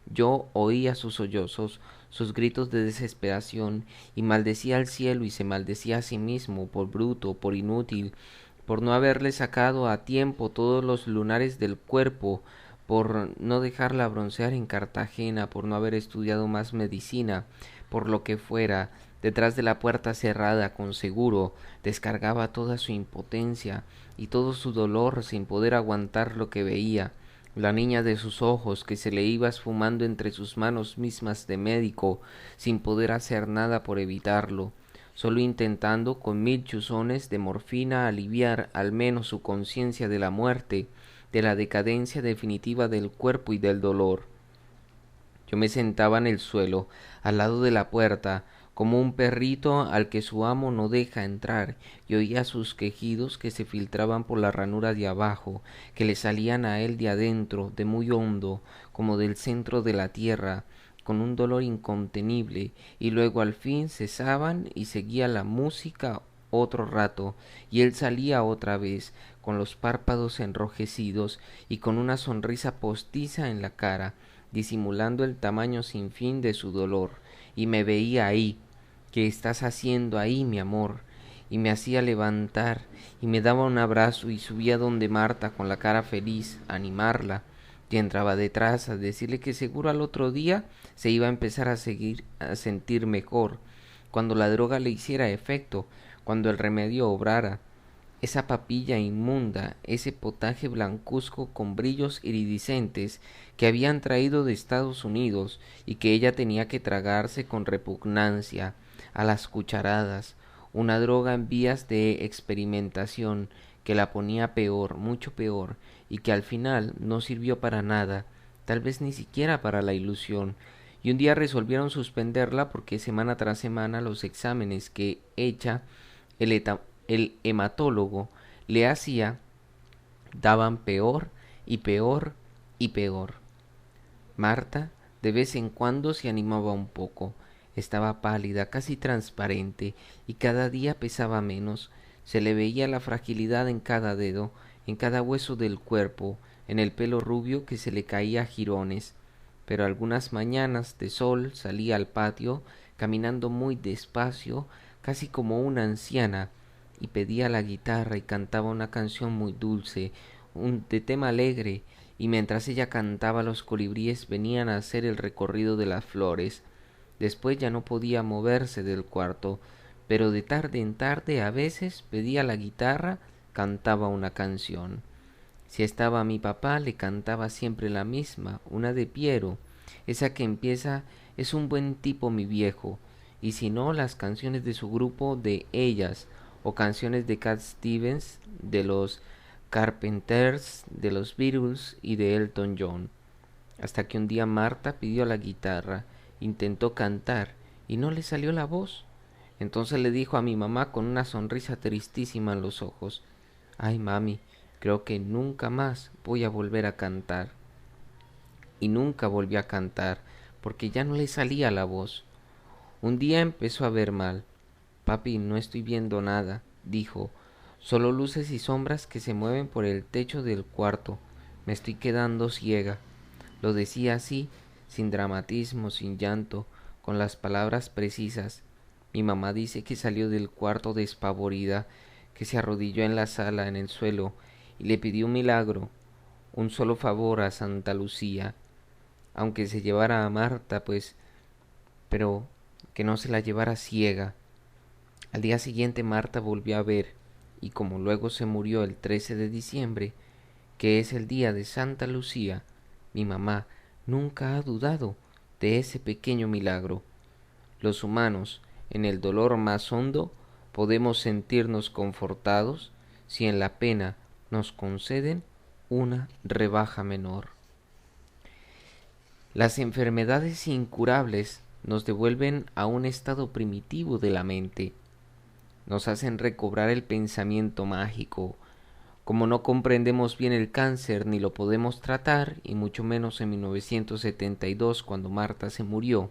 yo oía sus sollozos, sus gritos de desesperación, y maldecía al cielo y se maldecía a sí mismo por bruto, por inútil, por no haberle sacado a tiempo todos los lunares del cuerpo, por no dejarla broncear en Cartagena, por no haber estudiado más medicina, por lo que fuera. Detrás de la puerta cerrada, con seguro, descargaba toda su impotencia y todo su dolor sin poder aguantar lo que veía. La niña de sus ojos que se le iba esfumando entre sus manos mismas de médico, sin poder hacer nada por evitarlo, solo intentando con 1000 chuzones de morfina aliviar al menos su conciencia de la muerte, de la decadencia definitiva del cuerpo y del dolor. Yo me sentaba en el suelo, al lado de la puerta, como un perrito al que su amo no deja entrar, y oía sus quejidos que se filtraban por la ranura de abajo, que le salían a él de adentro, de muy hondo, como del centro de la tierra, con un dolor incontenible, y luego al fin cesaban y seguía la música otro rato, y él salía otra vez, con los párpados enrojecidos y con una sonrisa postiza en la cara, disimulando el tamaño sin fin de su dolor, y me veía ahí. ¿Qué estás haciendo ahí, mi amor? Y me hacía levantar, y me daba un abrazo, y subía donde Marta con la cara feliz, a animarla, y entraba detrás a decirle que seguro al otro día se iba a empezar a sentir mejor, cuando la droga le hiciera efecto, cuando el remedio obrara. Esa papilla inmunda, ese potaje blancuzco con brillos iridiscentes que habían traído de Estados Unidos y que ella tenía que tragarse con repugnancia, a las cucharadas, una droga en vías de experimentación que la ponía peor, mucho peor, y que al final no sirvió para nada, tal vez ni siquiera para la ilusión, y un día resolvieron suspenderla porque semana tras semana los exámenes que hecha el hematólogo le hacía daban peor y peor y peor. Marta de vez en cuando se animaba un poco, estaba pálida, casi transparente, y cada día pesaba menos, se le veía la fragilidad en cada dedo, en cada hueso del cuerpo, en el pelo rubio que se le caía a jirones, pero algunas mañanas de sol salía al patio, caminando muy despacio, casi como una anciana, y pedía la guitarra y cantaba una canción muy dulce, de tema alegre, y mientras ella cantaba los colibríes venían a hacer el recorrido de las flores. Después ya no podía moverse del cuarto, pero de tarde en tarde a veces pedía la guitarra, cantaba una canción. Si estaba mi papá le cantaba siempre la misma, una de Piero, esa que empieza es un buen tipo mi viejo, y si no las canciones de su grupo de ellas, o canciones de Cat Stevens, de los Carpenters, de los Beatles y de Elton John, hasta que un día Marta pidió la guitarra, intentó cantar y no le salió la voz. Entonces le dijo a mi mamá con una sonrisa tristísima en los ojos: «Ay, mami, creo que nunca más voy a volver a cantar». Y nunca volvió a cantar, porque ya no le salía la voz. Un día empezó a ver mal. «Papi, no estoy viendo nada», dijo, «solo luces y sombras que se mueven por el techo del cuarto. Me estoy quedando ciega». Lo decía así, sin dramatismo, sin llanto, con las palabras precisas. Mi mamá dice que salió del cuarto despavorida, que se arrodilló en la sala, en el suelo, y le pidió un milagro, un solo favor a Santa Lucía, aunque se llevara a Marta, pues, pero que no se la llevara ciega. Al día siguiente Marta volvió a ver, y como luego se murió el 13 de diciembre, que es el día de Santa Lucía, mi mamá nunca ha dudado de ese pequeño milagro. Los humanos, en el dolor más hondo, podemos sentirnos confortados si en la pena nos conceden una rebaja menor. Las enfermedades incurables nos devuelven a un estado primitivo de la mente, nos hacen recobrar el pensamiento mágico. Como no comprendemos bien el cáncer ni lo podemos tratar, y mucho menos en 1972 cuando Marta se murió,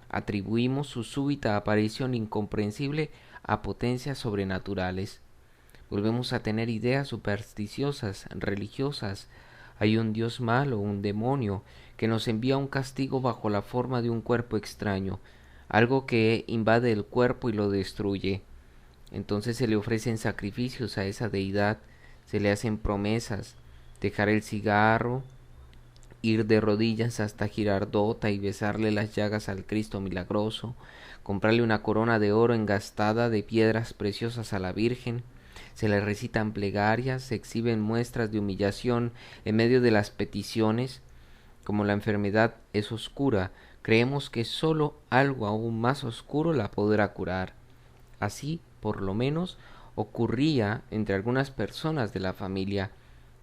atribuimos su súbita aparición incomprensible a potencias sobrenaturales. Volvemos a tener ideas supersticiosas, religiosas. Hay un Dios malo, un demonio, que nos envía un castigo bajo la forma de un cuerpo extraño, algo que invade el cuerpo y lo destruye. Entonces se le ofrecen sacrificios a esa deidad, se le hacen promesas, dejar el cigarro, ir de rodillas hasta Girardota y besarle las llagas al Cristo milagroso, comprarle una corona de oro engastada de piedras preciosas a la Virgen. Se le recitan plegarias, se exhiben muestras de humillación en medio de las peticiones. Como la enfermedad es oscura, creemos que sólo algo aún más oscuro la podrá curar. Así, por lo menos, ocurría entre algunas personas de la familia,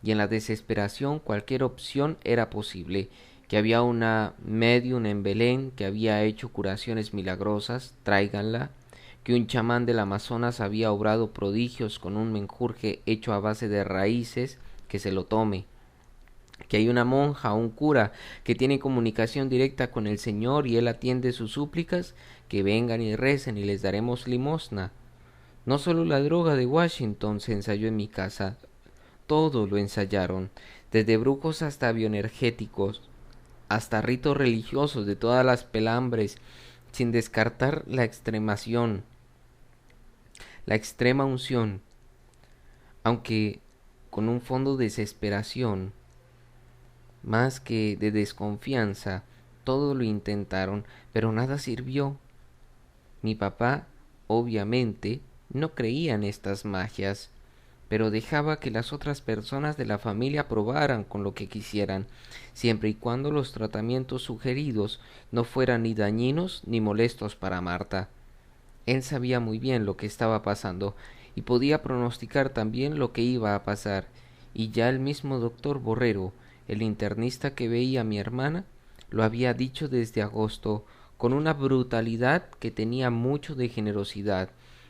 y en la desesperación cualquier opción era posible, que había una medium en Belén que había hecho curaciones milagrosas, tráiganla, que un chamán del Amazonas había obrado prodigios con un menjurje hecho a base de raíces, que se lo tome, que hay una monja o un cura que tiene comunicación directa con el Señor y él atiende sus súplicas, que vengan y recen y les daremos limosna. No solo la droga de Washington se ensayó en mi casa, todo lo ensayaron, desde brujos hasta bioenergéticos, hasta ritos religiosos de todas las pelambres, sin descartar la extremación, la extrema unción, aunque con un fondo de desesperación, más que de desconfianza. Todo lo intentaron, pero nada sirvió. Mi papá, obviamente, no creía en estas magias, pero dejaba que las otras personas de la familia probaran con lo que quisieran, siempre y cuando los tratamientos sugeridos no fueran ni dañinos ni molestos para Marta. Él sabía muy bien lo que estaba pasando y podía pronosticar también lo que iba a pasar, y ya el mismo doctor Borrero, el internista que veía a mi hermana, lo había dicho desde agosto, con una brutalidad que tenía mucho de generosidad,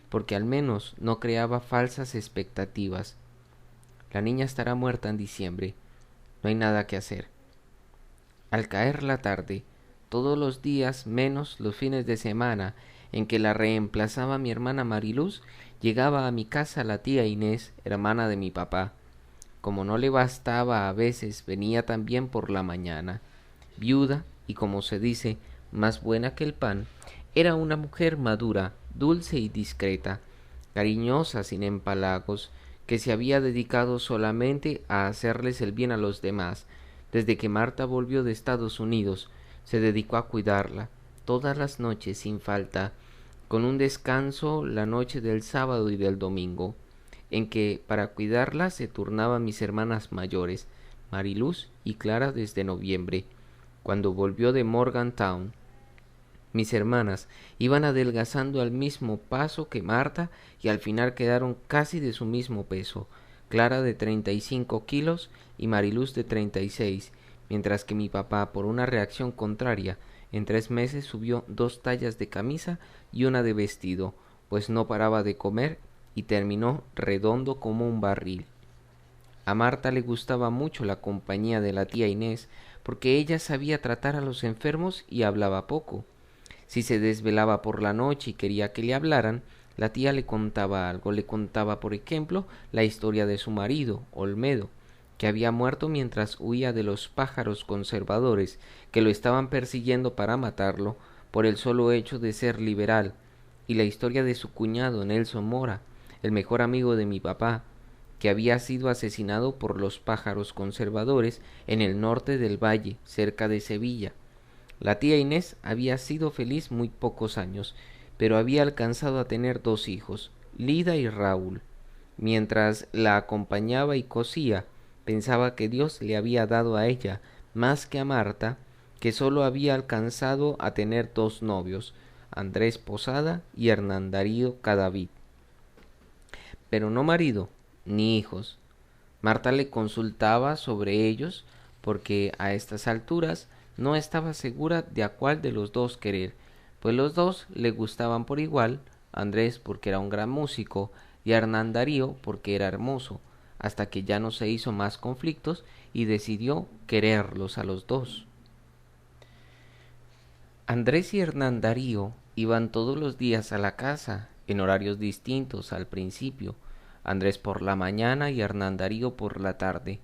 porque al menos no creaba falsas expectativas. La niña estará muerta en diciembre. No hay nada que hacer. Al caer la tarde, todos los días menos los fines de semana en que la reemplazaba mi hermana Mariluz, llegaba a mi casa la tía Inés, hermana de mi papá. Como no le bastaba a veces, venía también por la mañana. Viuda y, como se dice, más buena que el pan, era una mujer madura, dulce y discreta, cariñosa sin empalagos, que se había dedicado solamente a hacerles el bien a los demás. Desde que Marta volvió de Estados Unidos, se dedicó a cuidarla, todas las noches sin falta, con un descanso la noche del sábado y del domingo, en que para cuidarla se turnaban mis hermanas mayores, Mariluz y Clara desde noviembre, cuando volvió de Morgantown. Mis hermanas iban adelgazando al mismo paso que Marta y al final quedaron casi de su mismo peso, Clara de 35 kilos y Mariluz de 36, mientras que mi papá, por una reacción contraria, en 3 meses subió 2 tallas de camisa y una de vestido, pues no paraba de comer y terminó redondo como un barril. A Marta le gustaba mucho la compañía de la tía Inés, porque ella sabía tratar a los enfermos y hablaba poco. Si se desvelaba por la noche y quería que le hablaran, la tía le contaba algo. Le contaba, por ejemplo, la historia de su marido, Olmedo, que había muerto mientras huía de los pájaros conservadores que lo estaban persiguiendo para matarlo por el solo hecho de ser liberal, y la historia de su cuñado, Nelson Mora, el mejor amigo de mi papá, que había sido asesinado por los pájaros conservadores en el norte del valle, cerca de Sevilla. La tía Inés había sido feliz muy pocos años, pero había alcanzado a tener 2 hijos, Lida y Raúl. Mientras la acompañaba y cosía, pensaba que Dios le había dado a ella más que a Marta, que sólo había alcanzado a tener 2 novios, Andrés Posada y Hernán Darío Cadavid, pero no marido ni hijos. Marta le consultaba sobre ellos porque a estas alturas no estaba segura de a cuál de los dos querer, pues los dos le gustaban por igual, Andrés porque era un gran músico y Hernán Darío porque era hermoso, hasta que ya no se hizo más conflictos y decidió quererlos a los dos. Andrés y Hernán Darío iban todos los días a la casa, en horarios distintos al principio, Andrés por la mañana y Hernán Darío por la tarde,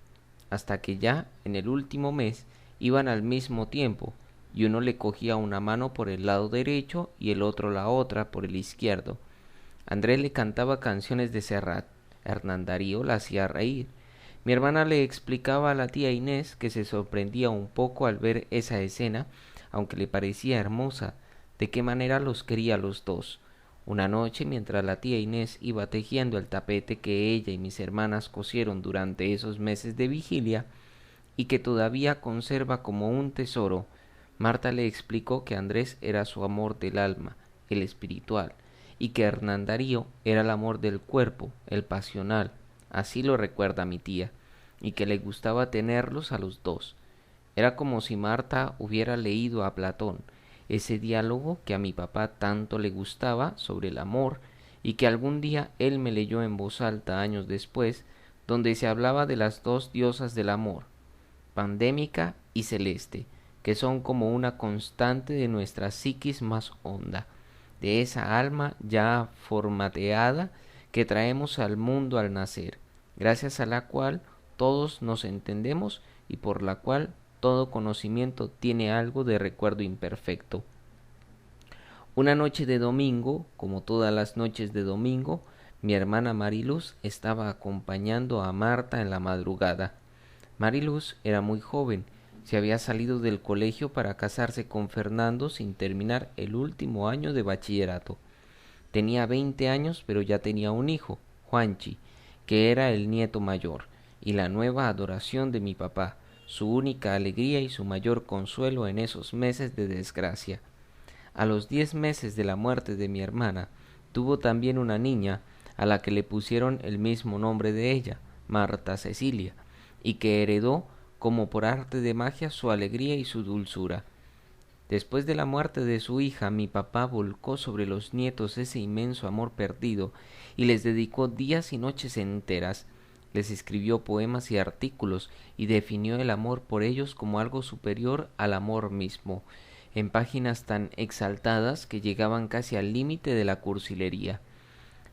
hasta que ya en el último mes iban al mismo tiempo, y uno le cogía una mano por el lado derecho y el otro la otra por el izquierdo. Andrés le cantaba canciones de Serrat, Hernán Darío la hacía reír. Mi hermana le explicaba a la tía Inés que se sorprendía un poco al ver esa escena, aunque le parecía hermosa, de qué manera los quería a los dos. Una noche, mientras la tía Inés iba tejiendo el tapete que ella y mis hermanas cosieron durante esos meses de vigilia, y que todavía conserva como un tesoro, Marta le explicó que Andrés era su amor del alma, el espiritual, y que Hernán Darío era el amor del cuerpo, el pasional, así lo recuerda mi tía, y que le gustaba tenerlos a los dos. Era como si Marta hubiera leído a Platón, ese diálogo que a mi papá tanto le gustaba sobre el amor y que algún día él me leyó en voz alta años después, donde se hablaba de las dos diosas del amor, pandémica y celeste, que son como una constante de nuestra psiquis más honda, de esa alma ya formateada que traemos al mundo al nacer, gracias a la cual todos nos entendemos y por la cual todo conocimiento tiene algo de recuerdo imperfecto. Una noche de domingo, como todas las noches de domingo, mi hermana Mariluz estaba acompañando a Marta en la madrugada. Mariluz era muy joven, se había salido del colegio para casarse con Fernando sin terminar el último año de bachillerato. Tenía 20 años, pero ya tenía un hijo, Juanchi, que era el nieto mayor, y la nueva adoración de mi papá, su única alegría y su mayor consuelo en esos meses de desgracia. A los 10 meses de la muerte de mi hermana, tuvo también una niña, a la que le pusieron el mismo nombre de ella, Marta Cecilia, y que heredó, como por arte de magia, su alegría y su dulzura. Después de la muerte de su hija, mi papá volcó sobre los nietos ese inmenso amor perdido y les dedicó días y noches enteras. Les escribió poemas y artículos y definió el amor por ellos como algo superior al amor mismo, en páginas tan exaltadas que llegaban casi al límite de la cursilería.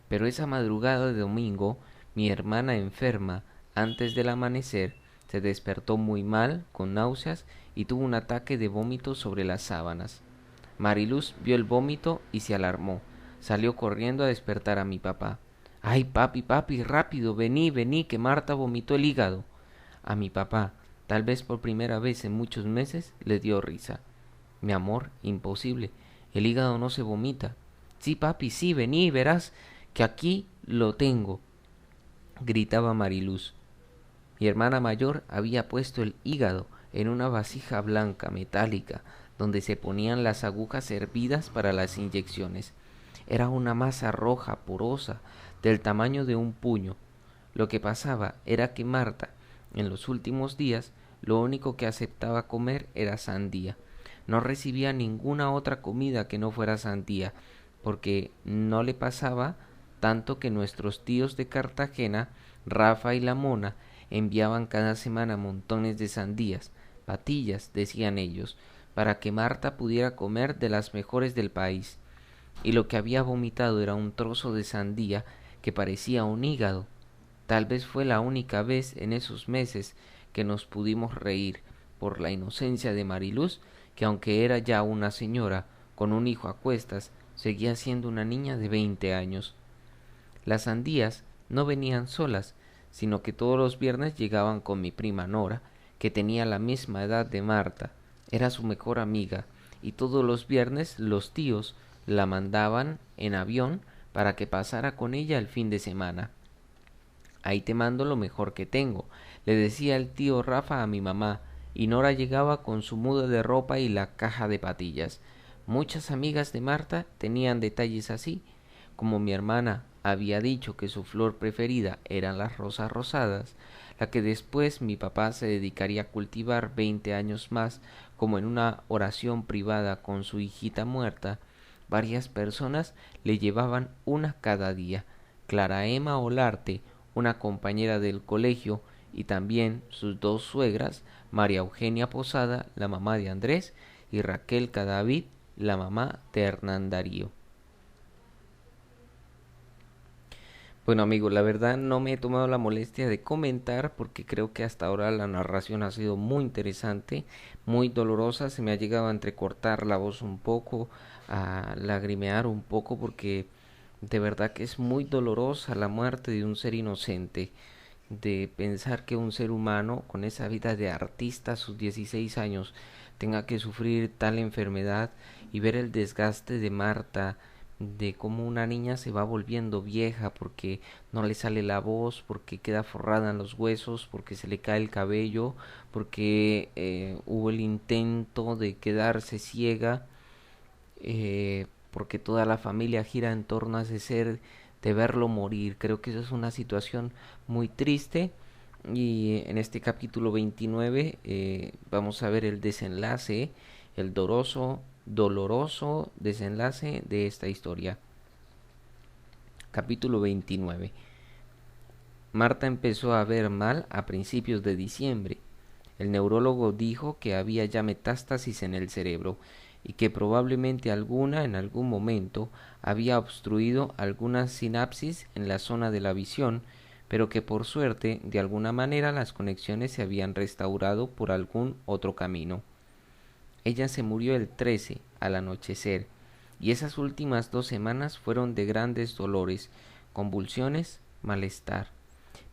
Pero esa madrugada de domingo, mi hermana enferma, antes del amanecer, se despertó muy mal, con náuseas, y tuvo un ataque de vómito sobre las sábanas. Mariluz vio el vómito y se alarmó. Salió corriendo a despertar a mi papá. ¡Ay, papi, papi, rápido, vení, vení, que Marta vomitó el hígado! A mi papá, tal vez por primera vez en muchos meses, le dio risa. Mi amor, imposible, el hígado no se vomita. Sí, papi, sí, vení, verás que aquí lo tengo, gritaba Mariluz. Mi hermana mayor había puesto el hígado en una vasija blanca metálica donde se ponían las agujas hervidas para las inyecciones. Era una masa roja, porosa, del tamaño de un puño. Lo que pasaba era que Marta, en los últimos días, lo único que aceptaba comer era sandía. No recibía ninguna otra comida que no fuera sandía, porque no le pasaba tanto que nuestros tíos de Cartagena, Rafa y la Mona, enviaban cada semana montones de sandías, patillas, decían ellos, para que Marta pudiera comer de las mejores del país. Y lo que había vomitado era un trozo de sandía que parecía un hígado. Tal vez fue la única vez en esos meses que nos pudimos reír por la inocencia de Mariluz, que aunque era ya una señora con un hijo a cuestas, seguía siendo una niña de 20 años. Las sandías no venían solas, sino que todos los viernes llegaban con mi prima Nora, que tenía la misma edad de Marta, era su mejor amiga, y todos los viernes los tíos la mandaban en avión para que pasara con ella el fin de semana. Ahí te mando lo mejor que tengo, le decía el tío Rafa a mi mamá, y Nora llegaba con su muda de ropa y la caja de patillas. Muchas amigas de Marta tenían detalles así, como mi hermana había dicho que su flor preferida eran las rosas rosadas, la que después mi papá se dedicaría a cultivar 20 años más, como en una oración privada con su hijita muerta, varias personas le llevaban una cada día. Clara Emma Olarte, una compañera del colegio, y también sus dos suegras, María Eugenia Posada, la mamá de Andrés, y Raquel Cadavid, la mamá de Hernán Darío. Bueno amigos, la verdad no me he tomado la molestia de comentar porque creo que hasta ahora la narración ha sido muy interesante, muy dolorosa, se me ha llegado a entrecortar la voz un poco, a lagrimear un poco porque de verdad que es muy dolorosa la muerte de un ser inocente, de pensar que un ser humano con esa vida de artista a sus 16 años tenga que sufrir tal enfermedad y ver el desgaste de Marta, de cómo una niña se va volviendo vieja porque no le sale la voz, porque queda forrada en los huesos, porque se le cae el cabello, porque hubo el intento de quedarse ciega, porque toda la familia gira en torno a ese ser, de verlo morir. Creo que eso es una situación muy triste y en este capítulo 29 vamos a ver el desenlace, el doloroso desenlace de esta historia. Capítulo 29. Marta empezó a ver mal a principios de diciembre. El neurólogo dijo que había ya metástasis en el cerebro y que probablemente alguna en algún momento había obstruido algunas sinapsis en la zona de la visión, pero que por suerte de alguna manera las conexiones se habían restaurado por algún otro camino. Ella se murió el 13 al anochecer y esas últimas 2 semanas fueron de grandes dolores, convulsiones, malestar.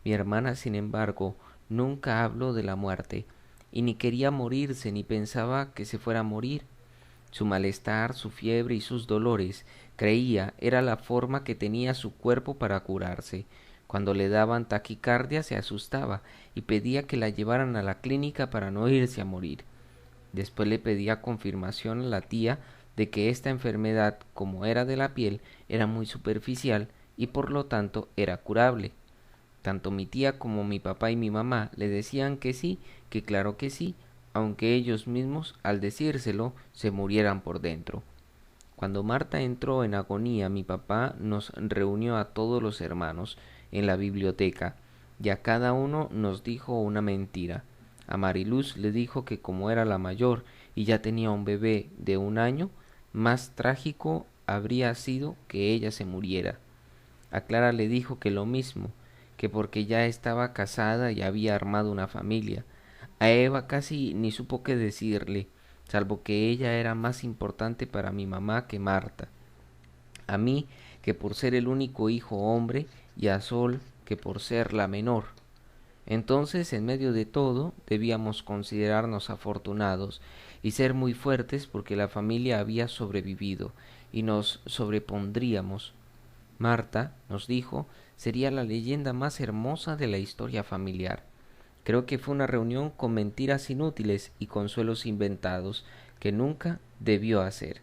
Mi hermana, sin embargo, nunca habló de la muerte, y ni quería morirse ni pensaba que se fuera a morir. Su malestar, su fiebre y sus dolores, creía, era la forma que tenía su cuerpo para curarse. Cuando le daban taquicardia se asustaba y pedía que la llevaran a la clínica para no irse a morir. Después le pedía confirmación a la tía de que esta enfermedad, como era de la piel, era muy superficial y por lo tanto era curable. Tanto mi tía como mi papá y mi mamá le decían que sí, que claro que sí, aunque ellos mismos, al decírselo, se murieran por dentro. Cuando Marta entró en agonía, mi papá nos reunió a todos los hermanos en la biblioteca, y a cada uno nos dijo una mentira. A Mariluz le dijo que como era la mayor y ya tenía un bebé de 1 año, más trágico habría sido que ella se muriera. A Clara le dijo que lo mismo, que porque ya estaba casada y había armado una familia. A Eva casi ni supo qué decirle, salvo que ella era más importante para mi mamá que Marta. A mí, que por ser el único hijo hombre, y a Sol, que por ser la menor. Entonces, en medio de todo, debíamos considerarnos afortunados y ser muy fuertes porque la familia había sobrevivido y nos sobrepondríamos. Marta, nos dijo, sería la leyenda más hermosa de la historia familiar. Creo que fue una reunión con mentiras inútiles y consuelos inventados que nunca debió hacer.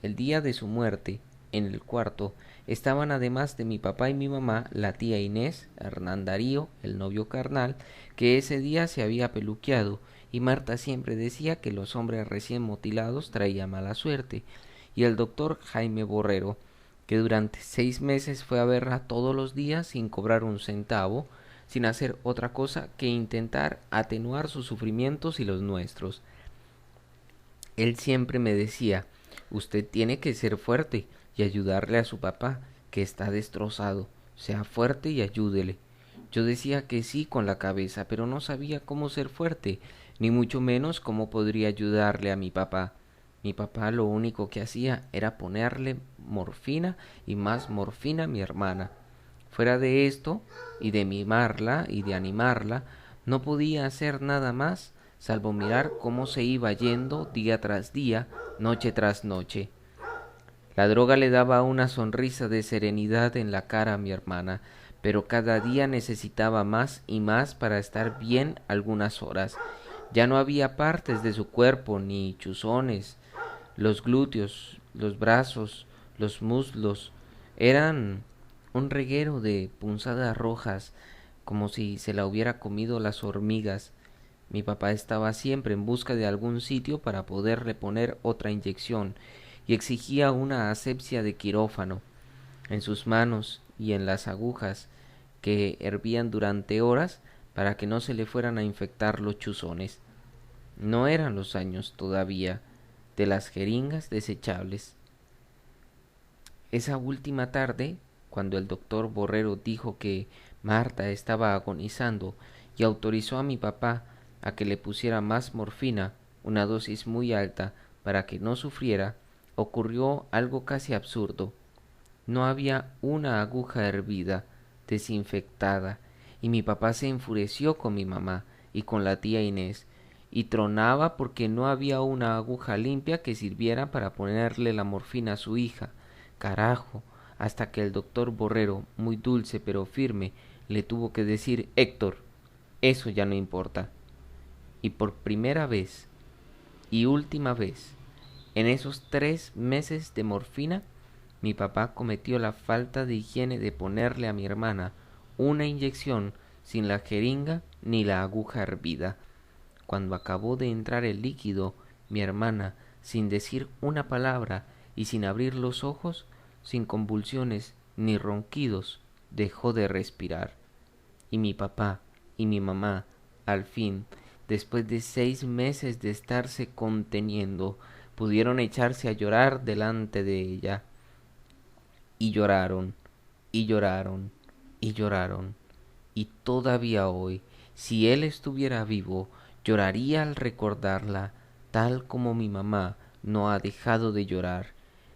El día de su muerte, en el cuarto, estaban además de mi papá y mi mamá, la tía Inés, Hernán Darío, el novio carnal, que ese día se había peluqueado, y Marta siempre decía que los hombres recién mutilados traían mala suerte, y el doctor Jaime Borrero, que durante 6 meses fue a verla todos los días sin cobrar un centavo, sin hacer otra cosa que intentar atenuar sus sufrimientos y los nuestros. Él siempre me decía: usted tiene que ser fuerte y ayudarle a su papá, que está destrozado. Sea fuerte y ayúdele. Yo decía que sí con la cabeza, pero no sabía cómo ser fuerte, ni mucho menos cómo podría ayudarle a mi papá. Mi papá lo único que hacía era ponerle morfina y más morfina a mi hermana. Fuera de esto, y de mimarla y de animarla, no podía hacer nada más, salvo mirar cómo se iba yendo día tras día, noche tras noche. La droga le daba una sonrisa de serenidad en la cara a mi hermana, pero cada día necesitaba más y más para estar bien algunas horas. Ya no había partes de su cuerpo ni chuzones. Los glúteos, los brazos, los muslos eran un reguero de punzadas rojas, como si se la hubiera comido las hormigas. Mi papá estaba siempre en busca de algún sitio para poderle poner otra inyección y exigía una asepsia de quirófano en sus manos y en las agujas que hervían durante horas para que no se le fueran a infectar los chuzones. No eran los años todavía de las jeringas desechables. Esa última tarde, cuando el doctor Borrero dijo que Marta estaba agonizando y autorizó a mi papá a que le pusiera más morfina, una dosis muy alta, para que no sufriera, ocurrió algo casi absurdo. No había una aguja hervida, desinfectada, y mi papá se enfureció con mi mamá y con la tía Inés, y tronaba porque no había una aguja limpia que sirviera para ponerle la morfina a su hija. Carajo, hasta que el doctor Borrero, muy dulce pero firme, le tuvo que decir: Héctor, eso ya no importa. Y por primera vez y última vez, en esos 3 meses de morfina, mi papá cometió la falta de higiene de ponerle a mi hermana una inyección sin la jeringa ni la aguja hervida. Cuando acabó de entrar el líquido, mi hermana, sin decir una palabra y sin abrir los ojos, sin convulsiones ni ronquidos, dejó de respirar. Y mi papá y mi mamá, al fin, después de 6 meses de estarse conteniendo, pudieron echarse a llorar delante de ella. Y lloraron, y lloraron, y lloraron. Y todavía hoy, si él estuviera vivo, lloraría al recordarla, tal como mi mamá no ha dejado de llorar,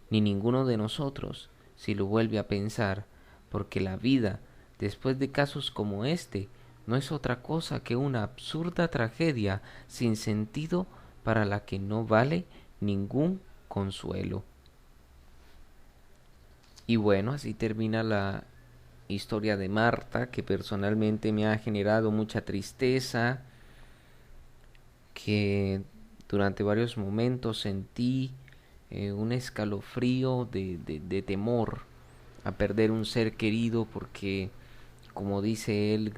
ni ninguno de nosotros, si lo vuelve a pensar, porque la vida, después de casos como este, no es otra cosa que una absurda tragedia sin sentido para la que no vale ningún consuelo. Y bueno, así termina la historia de Marta, que personalmente me ha generado mucha tristeza, que durante varios momentos sentí un escalofrío de temor a perder un ser querido, porque, como dice él,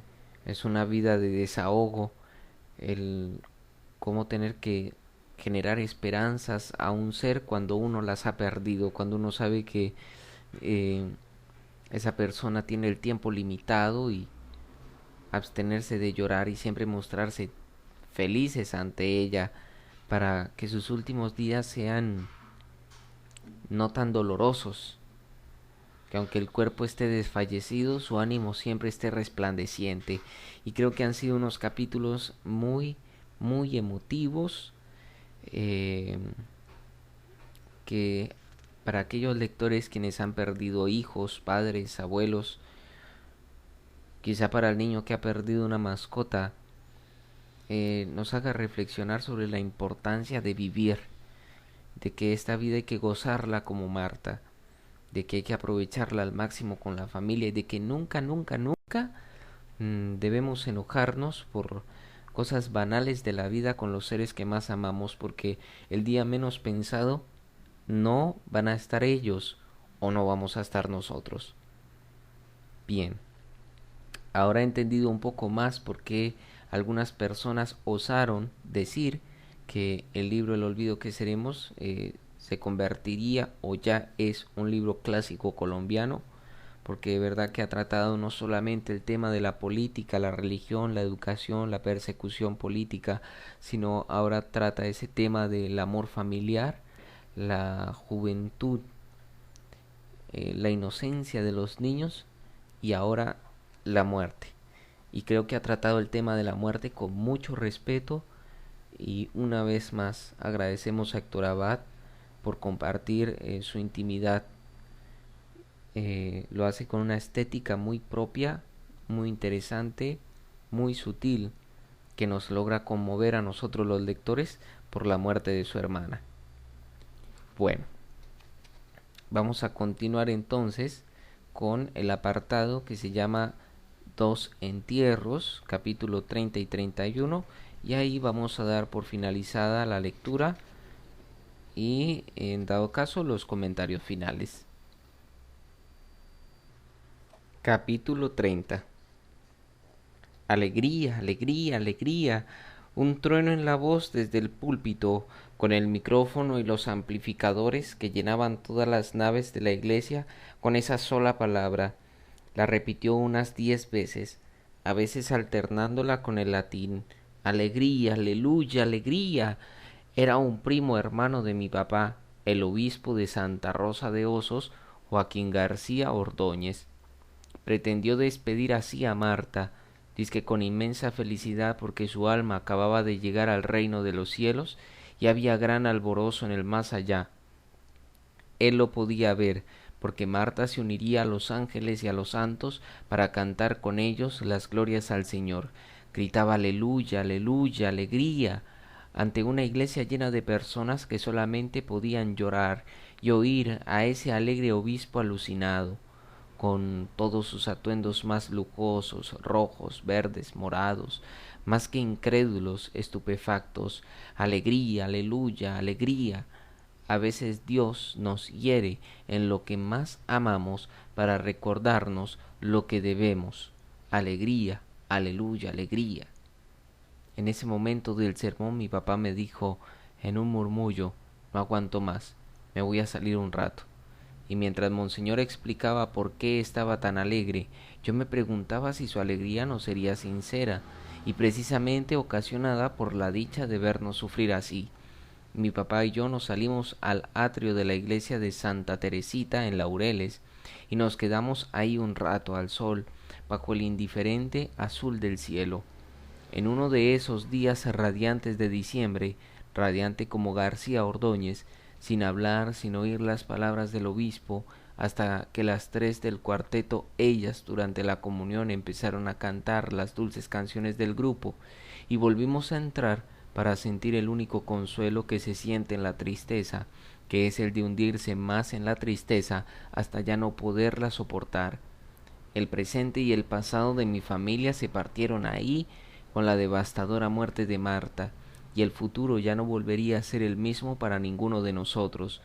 es una vida de desahogo, el cómo tener que generar esperanzas a un ser cuando uno las ha perdido, cuando uno sabe que eh, esa persona tiene el tiempo limitado, y abstenerse de llorar y siempre mostrarse felices ante ella para que sus últimos días sean no tan dolorosos, que aunque el cuerpo esté desfallecido, su ánimo siempre esté resplandeciente. Y creo que han sido unos capítulos muy, muy emotivos, eh, que para aquellos lectores quienes han perdido hijos, padres, abuelos, quizá para el niño que ha perdido una mascota, nos haga reflexionar sobre la importancia de vivir, de que esta vida hay que gozarla como Marta, de que hay que aprovecharla al máximo con la familia, y de que nunca, nunca, nunca debemos enojarnos por cosas banales de la vida con los seres que más amamos, porque el día menos pensado no van a estar ellos o no vamos a estar nosotros. Bien, ahora he entendido un poco más por qué algunas personas osaron decir que el libro El olvido que seremos se convertiría o ya es un libro clásico colombiano, porque de verdad que ha tratado no solamente el tema de la política, la religión, la educación, la persecución política, sino ahora trata ese tema del amor familiar, la juventud, la inocencia de los niños, y ahora la muerte. Y creo que ha tratado el tema de la muerte con mucho respeto, y una vez más agradecemos a Héctor Abad por compartir su intimidad. Lo hace con una estética muy propia, muy interesante, muy sutil, que nos logra conmover a nosotros los lectores por la muerte de su hermana. Bueno, vamos a continuar entonces con el apartado que se llama Dos entierros, capítulo 30 y 31, y ahí vamos a dar por finalizada la lectura y, en dado caso, los comentarios finales. Capítulo 30. Alegría, alegría, alegría. Un trueno en la voz desde el púlpito, con el micrófono y los amplificadores que llenaban todas las naves de la iglesia con esa sola palabra. La repitió unas 10 veces, a veces alternándola con el latín. Alegría, aleluya, alegría. Era un primo hermano de mi papá, el obispo de Santa Rosa de Osos, Joaquín García Ordóñez. Pretendió despedir así a Marta, dizque con inmensa felicidad porque su alma acababa de llegar al reino de los cielos y había gran alborozo en el más allá. Él lo podía ver, porque Marta se uniría a los ángeles y a los santos para cantar con ellos las glorias al Señor. Gritaba aleluya, aleluya, alegría, ante una iglesia llena de personas que solamente podían llorar y oír a ese alegre obispo alucinado, con todos sus atuendos más lujosos, rojos, verdes, morados, más que incrédulos, estupefactos. Alegría, aleluya, alegría. A veces Dios nos hiere en lo que más amamos para recordarnos lo que debemos. Alegría, aleluya, alegría. En ese momento del sermón mi papá me dijo en un murmullo: no aguanto más, me voy a salir un rato. Y mientras Monseñor explicaba por qué estaba tan alegre, yo me preguntaba si su alegría no sería sincera y precisamente ocasionada por la dicha de vernos sufrir así. Mi papá y yo nos salimos al atrio de la iglesia de Santa Teresita en Laureles y nos quedamos ahí un rato al sol, bajo el indiferente azul del cielo. En uno de esos días radiantes de diciembre, radiante como García Ordóñez, sin hablar, sin oír las palabras del obispo, hasta que las 3 del cuarteto ellas durante la comunión empezaron a cantar las dulces canciones del grupo, y volvimos a entrar para sentir el único consuelo que se siente en la tristeza, que es el de hundirse más en la tristeza hasta ya no poderla soportar. El presente y el pasado de mi familia se partieron ahí con la devastadora muerte de Marta, y el futuro ya no volvería a ser el mismo para ninguno de nosotros.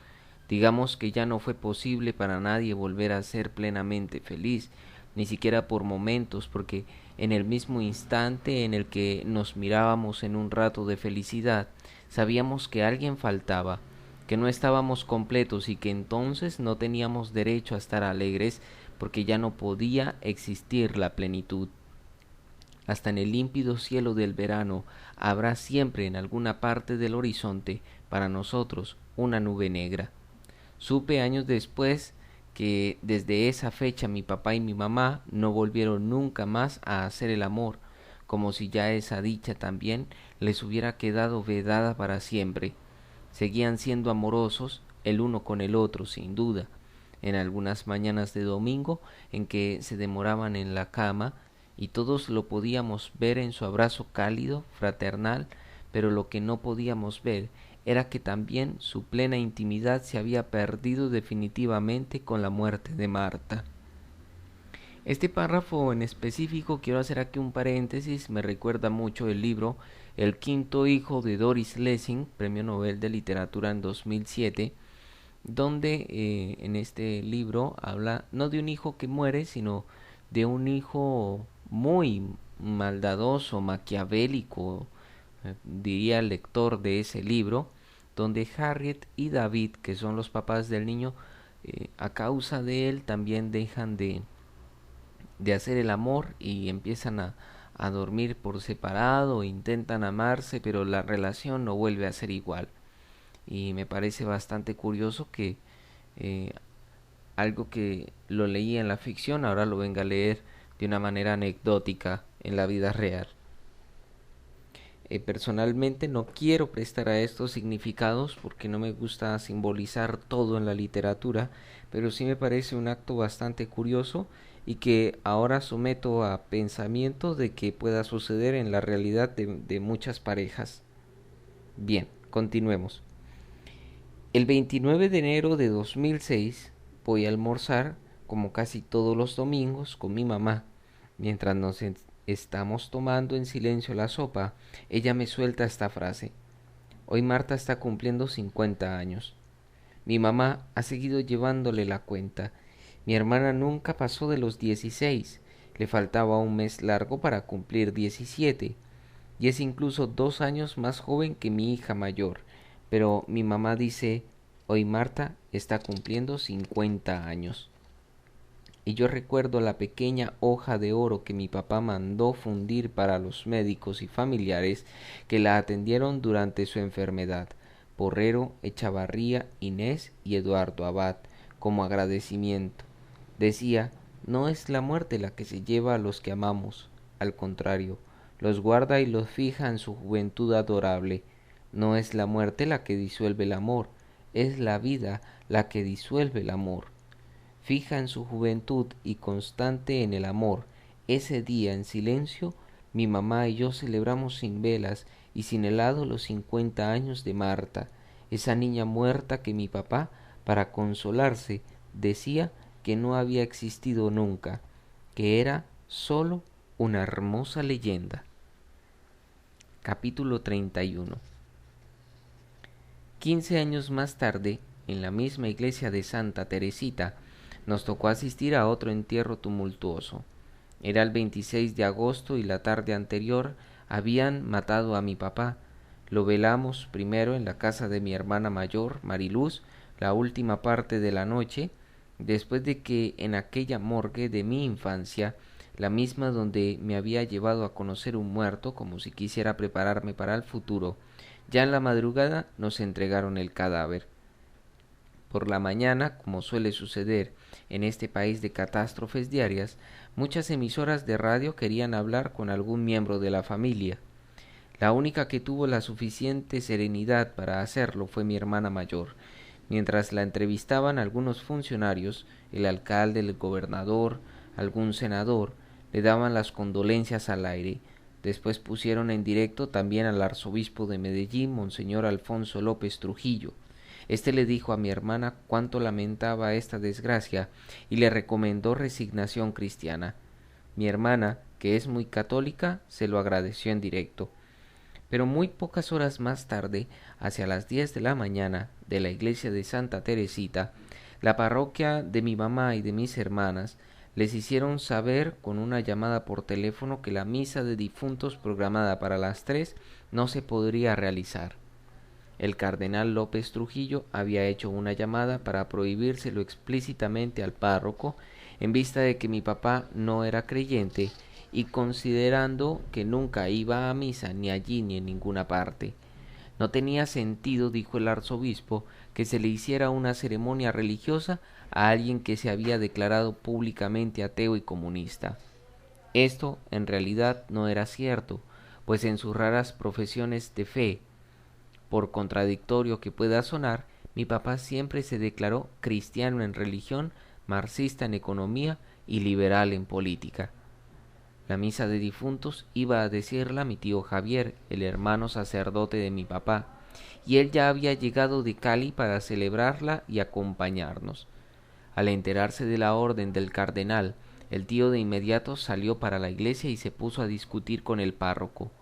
Digamos que ya no fue posible para nadie volver a ser plenamente feliz, ni siquiera por momentos, porque en el mismo instante en el que nos mirábamos en un rato de felicidad, sabíamos que alguien faltaba, que no estábamos completos y que entonces no teníamos derecho a estar alegres porque ya no podía existir la plenitud. Hasta en el límpido cielo del verano habrá siempre en alguna parte del horizonte para nosotros una nube negra. Supe años después que desde esa fecha mi papá y mi mamá no volvieron nunca más a hacer el amor, como si ya esa dicha también les hubiera quedado vedada para siempre. Seguían siendo amorosos el uno con el otro, sin duda, en algunas mañanas de domingo en que se demoraban en la cama, y todos lo podíamos ver en su abrazo cálido, fraternal, pero lo que no podíamos ver era que también su plena intimidad se había perdido definitivamente con la muerte de Marta. Este párrafo en específico, quiero hacer aquí un paréntesis, me recuerda mucho el libro El quinto hijo de Doris Lessing, Premio Nobel de Literatura en 2007, donde en este libro habla no de un hijo que muere, sino de un hijo muy maldadoso, maquiavélico, diría el lector de ese libro, donde Harriet y David, que son los papás del niño, a causa de él también dejan de hacer el amor y empiezan a dormir por separado, intentan amarse, pero la relación no vuelve a ser igual. Y me parece bastante curioso que eh, algo que lo leí en la ficción ahora lo venga a leer de una manera anecdótica en la vida real. Personalmente no quiero prestar a estos significados porque no me gusta simbolizar todo en la literatura, pero sí me parece un acto bastante curioso y que ahora someto a pensamiento de que pueda suceder en la realidad de muchas parejas. Bien, continuemos. El 29 de enero de 2006 voy a almorzar, como casi todos los domingos, con mi mamá. Mientras nos estamos tomando en silencio la sopa, ella me suelta esta frase: hoy Marta está cumpliendo 50 años. Mi mamá ha seguido llevándole la cuenta, Mi hermana nunca pasó de los 16, le faltaba un mes largo para cumplir 17, y es incluso 2 años más joven que mi hija mayor, pero mi mamá dice, hoy Marta está cumpliendo 50 años. Y yo recuerdo la pequeña hoja de oro que mi papá mandó fundir para los médicos y familiares que la atendieron durante su enfermedad, Porrero, Echavarría, Inés y Eduardo Abad, como agradecimiento. Decía, no es la muerte la que se lleva a los que amamos, al contrario, los guarda y los fija en su juventud adorable. No es la muerte la que disuelve el amor, es la vida la que disuelve el amor. Fija en su juventud y constante en el amor. Ese día, en silencio, mi mamá y yo celebramos sin velas y sin helado los 50 años de Marta, esa niña muerta que mi papá, para consolarse, decía que no había existido nunca, que era sólo una hermosa leyenda. Capítulo 31. 15 años más tarde, en la misma iglesia de Santa Teresita, nos tocó asistir a otro entierro tumultuoso. Era el 26 de agosto y la tarde anterior habían matado a mi papá. Lo velamos primero en la casa de mi hermana mayor, Mariluz, la última parte de la noche, después de que en aquella morgue de mi infancia, la misma donde me había llevado a conocer un muerto como si quisiera prepararme para el futuro, ya en la madrugada nos entregaron el cadáver. Por la mañana, como suele suceder en este país de catástrofes diarias, muchas emisoras de radio querían hablar con algún miembro de la familia. La única que tuvo la suficiente serenidad para hacerlo fue mi hermana mayor. Mientras la entrevistaban algunos funcionarios, el alcalde, el gobernador, algún senador, le daban las condolencias al aire. Después pusieron en directo también al arzobispo de Medellín, Monseñor Alfonso López Trujillo. Este le dijo a mi hermana cuánto lamentaba esta desgracia y le recomendó resignación cristiana. Mi hermana, que es muy católica, se lo agradeció en directo. Pero muy pocas horas más tarde, hacia las 10 de la mañana, de la iglesia de Santa Teresita, la parroquia de mi mamá y de mis hermanas les hicieron saber con una llamada por teléfono que la misa de difuntos programada para las 3 no se podría realizar. El cardenal López Trujillo había hecho una llamada para prohibírselo explícitamente al párroco en vista de que mi papá no era creyente y considerando que nunca iba a misa ni allí ni en ninguna parte. No tenía sentido, dijo el arzobispo, que se le hiciera una ceremonia religiosa a alguien que se había declarado públicamente ateo y comunista. Esto en realidad no era cierto, pues en sus raras profesiones de fe, por contradictorio que pueda sonar, mi papá siempre se declaró cristiano en religión, marxista en economía y liberal en política. La misa de difuntos iba a decirla mi tío Javier, el hermano sacerdote de mi papá, y él ya había llegado de Cali para celebrarla y acompañarnos. Al enterarse de la orden del cardenal, el tío de inmediato salió para la iglesia y se puso a discutir con el párroco.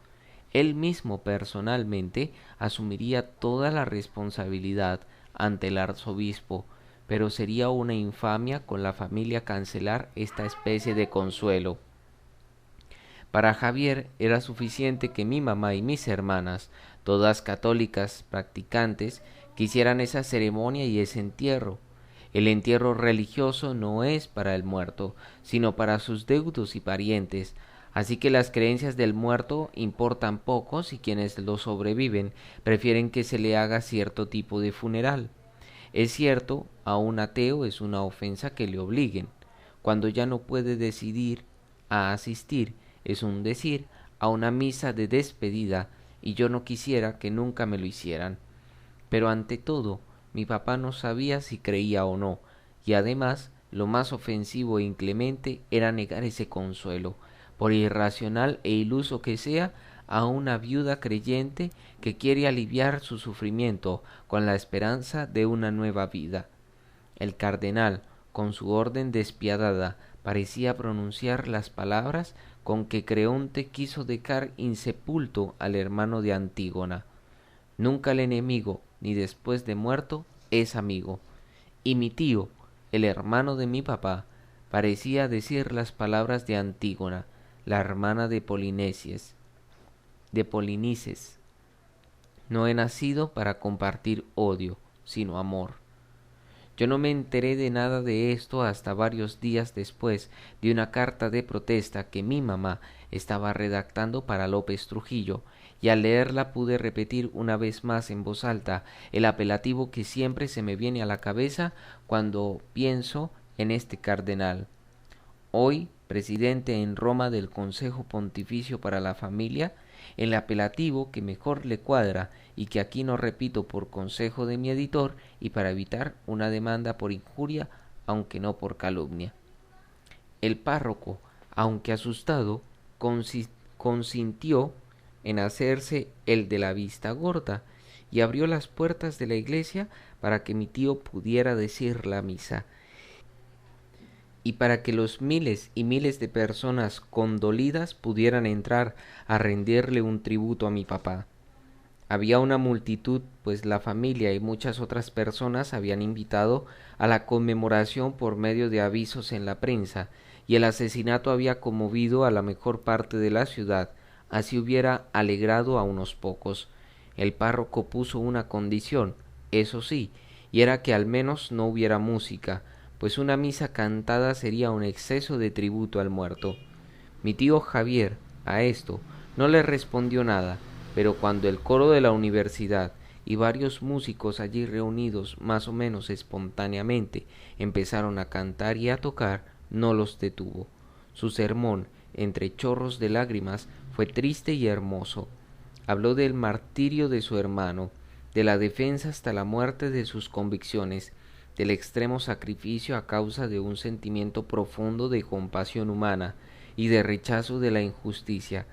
Él mismo personalmente asumiría toda la responsabilidad ante el arzobispo, pero sería una infamia con la familia cancelar esta especie de consuelo. Para Javier era suficiente que mi mamá y mis hermanas, todas católicas practicantes, quisieran esa ceremonia y ese entierro. El entierro religioso no es para el muerto, sino para sus deudos y parientes, así que las creencias del muerto importan poco si quienes lo sobreviven prefieren que se le haga cierto tipo de funeral. Es cierto, a un ateo es una ofensa que le obliguen. Cuando ya no puede decidir a asistir, es un decir, a una misa de despedida, y yo no quisiera que nunca me lo hicieran. Pero ante todo, mi papá no sabía si creía o no, y además, lo más ofensivo e inclemente era negar ese consuelo, por irracional e iluso que sea, a una viuda creyente que quiere aliviar su sufrimiento con la esperanza de una nueva vida. El cardenal, con su orden despiadada, parecía pronunciar las palabras con que Creonte quiso dejar insepulto al hermano de Antígona. Nunca el enemigo, ni después de muerto, es amigo. Y mi tío, el hermano de mi papá, parecía decir las palabras de Antígona, la hermana de Polinices. No he nacido para compartir odio, sino amor. Yo no me enteré de nada de esto hasta varios días después de una carta de protesta que mi mamá estaba redactando para López Trujillo, y al leerla pude repetir una vez más en voz alta el apelativo que siempre se me viene a la cabeza cuando pienso en este cardenal. Hoy, presidente en Roma del Consejo Pontificio para la Familia, el apelativo que mejor le cuadra y que aquí no repito por consejo de mi editor y para evitar una demanda por injuria, aunque no por calumnia. El párroco, aunque asustado, consintió en hacerse el de la vista gorda y abrió las puertas de la iglesia para que mi tío pudiera decir la misa y para que los miles y miles de personas condolidas pudieran entrar a rendirle un tributo a mi papá. Había una multitud, pues la familia y muchas otras personas habían invitado a la conmemoración por medio de avisos en la prensa, y el asesinato había conmovido a la mejor parte de la ciudad, así hubiera alegrado a unos pocos. El párroco puso una condición, eso sí, y era que al menos no hubiera música, pues una misa cantada sería un exceso de tributo al muerto. Mi tío Javier, a esto, no le respondió nada, pero cuando el coro de la universidad y varios músicos allí reunidos más o menos espontáneamente empezaron a cantar y a tocar, no los detuvo. Su sermón, entre chorros de lágrimas, fue triste y hermoso. Habló del martirio de su hermano, de la defensa hasta la muerte de sus convicciones, del extremo sacrificio a causa de un sentimiento profundo de compasión humana y de rechazo de la injusticia.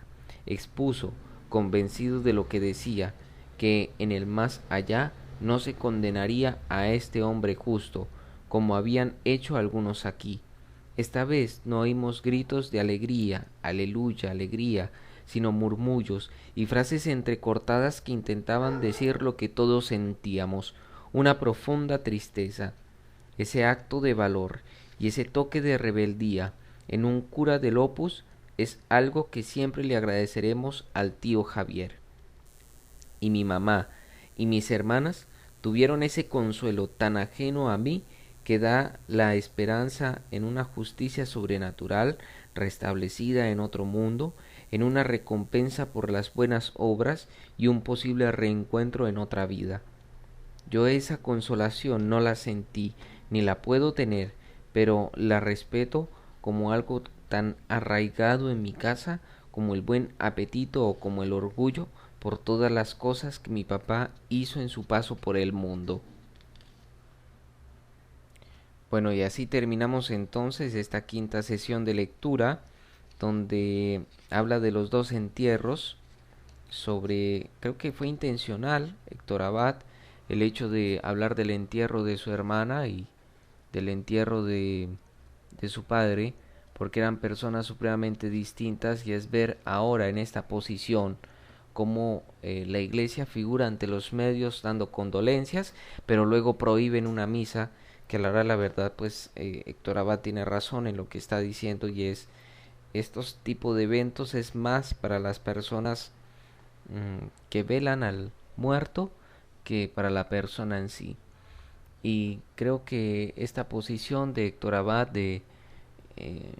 Expuso, convencido de lo que decía, que en el más allá no se condenaría a este hombre justo, como habían hecho algunos aquí. Esta vez no oímos gritos de alegría, aleluya, alegría, sino murmullos y frases entrecortadas que intentaban decir lo que todos sentíamos, una profunda tristeza. Ese acto de valor y ese toque de rebeldía en un cura del Opus es algo que siempre le agradeceremos al tío Javier. Y mi mamá y mis hermanas tuvieron ese consuelo tan ajeno a mí que da la esperanza en una justicia sobrenatural restablecida en otro mundo, en una recompensa por las buenas obras y un posible reencuentro en otra vida. Yo esa consolación no la sentí ni la puedo tener, pero la respeto como algo tan arraigado en mi casa como el buen apetito o como el orgullo por todas las cosas que mi papá hizo en su paso por el mundo. Bueno, y así terminamos entonces esta quinta sesión de lectura, donde habla de los dos entierros, sobre, creo que fue intencional, Héctor Abad, el hecho de hablar del entierro de su hermana y del entierro de su padre, porque eran personas supremamente distintas, y es ver ahora en esta posición cómo la iglesia figura ante los medios dando condolencias, pero luego prohíben una misa, que la verdad pues Héctor Abad tiene razón en lo que está diciendo, y es estos tipos de eventos es más para las personas que velan al muerto que para la persona en sí. Y creo que esta posición de Héctor Abad de eh,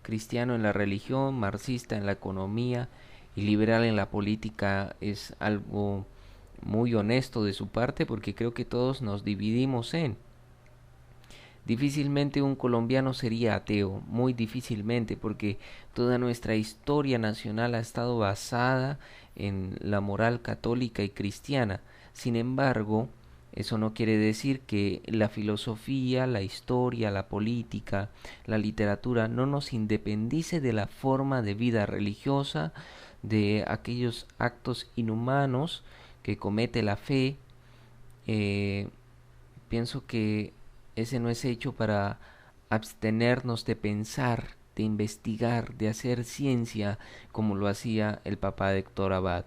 cristiano en la religión, marxista en la economía y liberal en la política es algo muy honesto de su parte, porque creo que todos nos dividimos en. Difícilmente un colombiano sería ateo, muy difícilmente, porque toda nuestra historia nacional ha estado basada en la moral católica y cristiana. Sin embargo, eso no quiere decir que la filosofía, la historia, la política, la literatura no nos independice de la forma de vida religiosa, de aquellos actos inhumanos que comete la fe. Pienso que ese no es hecho para abstenernos de pensar, de investigar, de hacer ciencia como lo hacía el papá de Héctor Abad.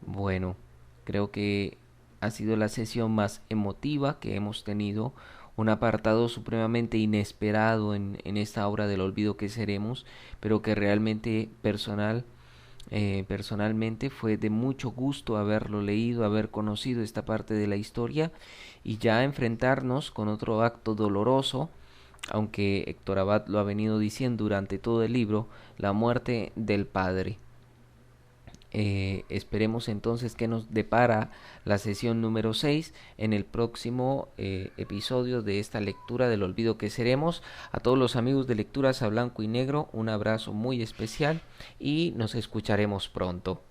Bueno, creo que ha sido la sesión más emotiva que hemos tenido un apartado supremamente inesperado en esta obra del olvido que seremos, pero que realmente personalmente fue de mucho gusto haberlo leído, haber conocido esta parte de la historia y ya enfrentarnos con otro acto doloroso, aunque Héctor Abad lo ha venido diciendo durante todo el libro, la muerte del padre. Esperemos entonces que nos depara la sesión número 6 en el próximo episodio de esta lectura del olvido que seremos. A todos los amigos de Lecturas a Blanco y Negro, un abrazo muy especial y nos escucharemos pronto.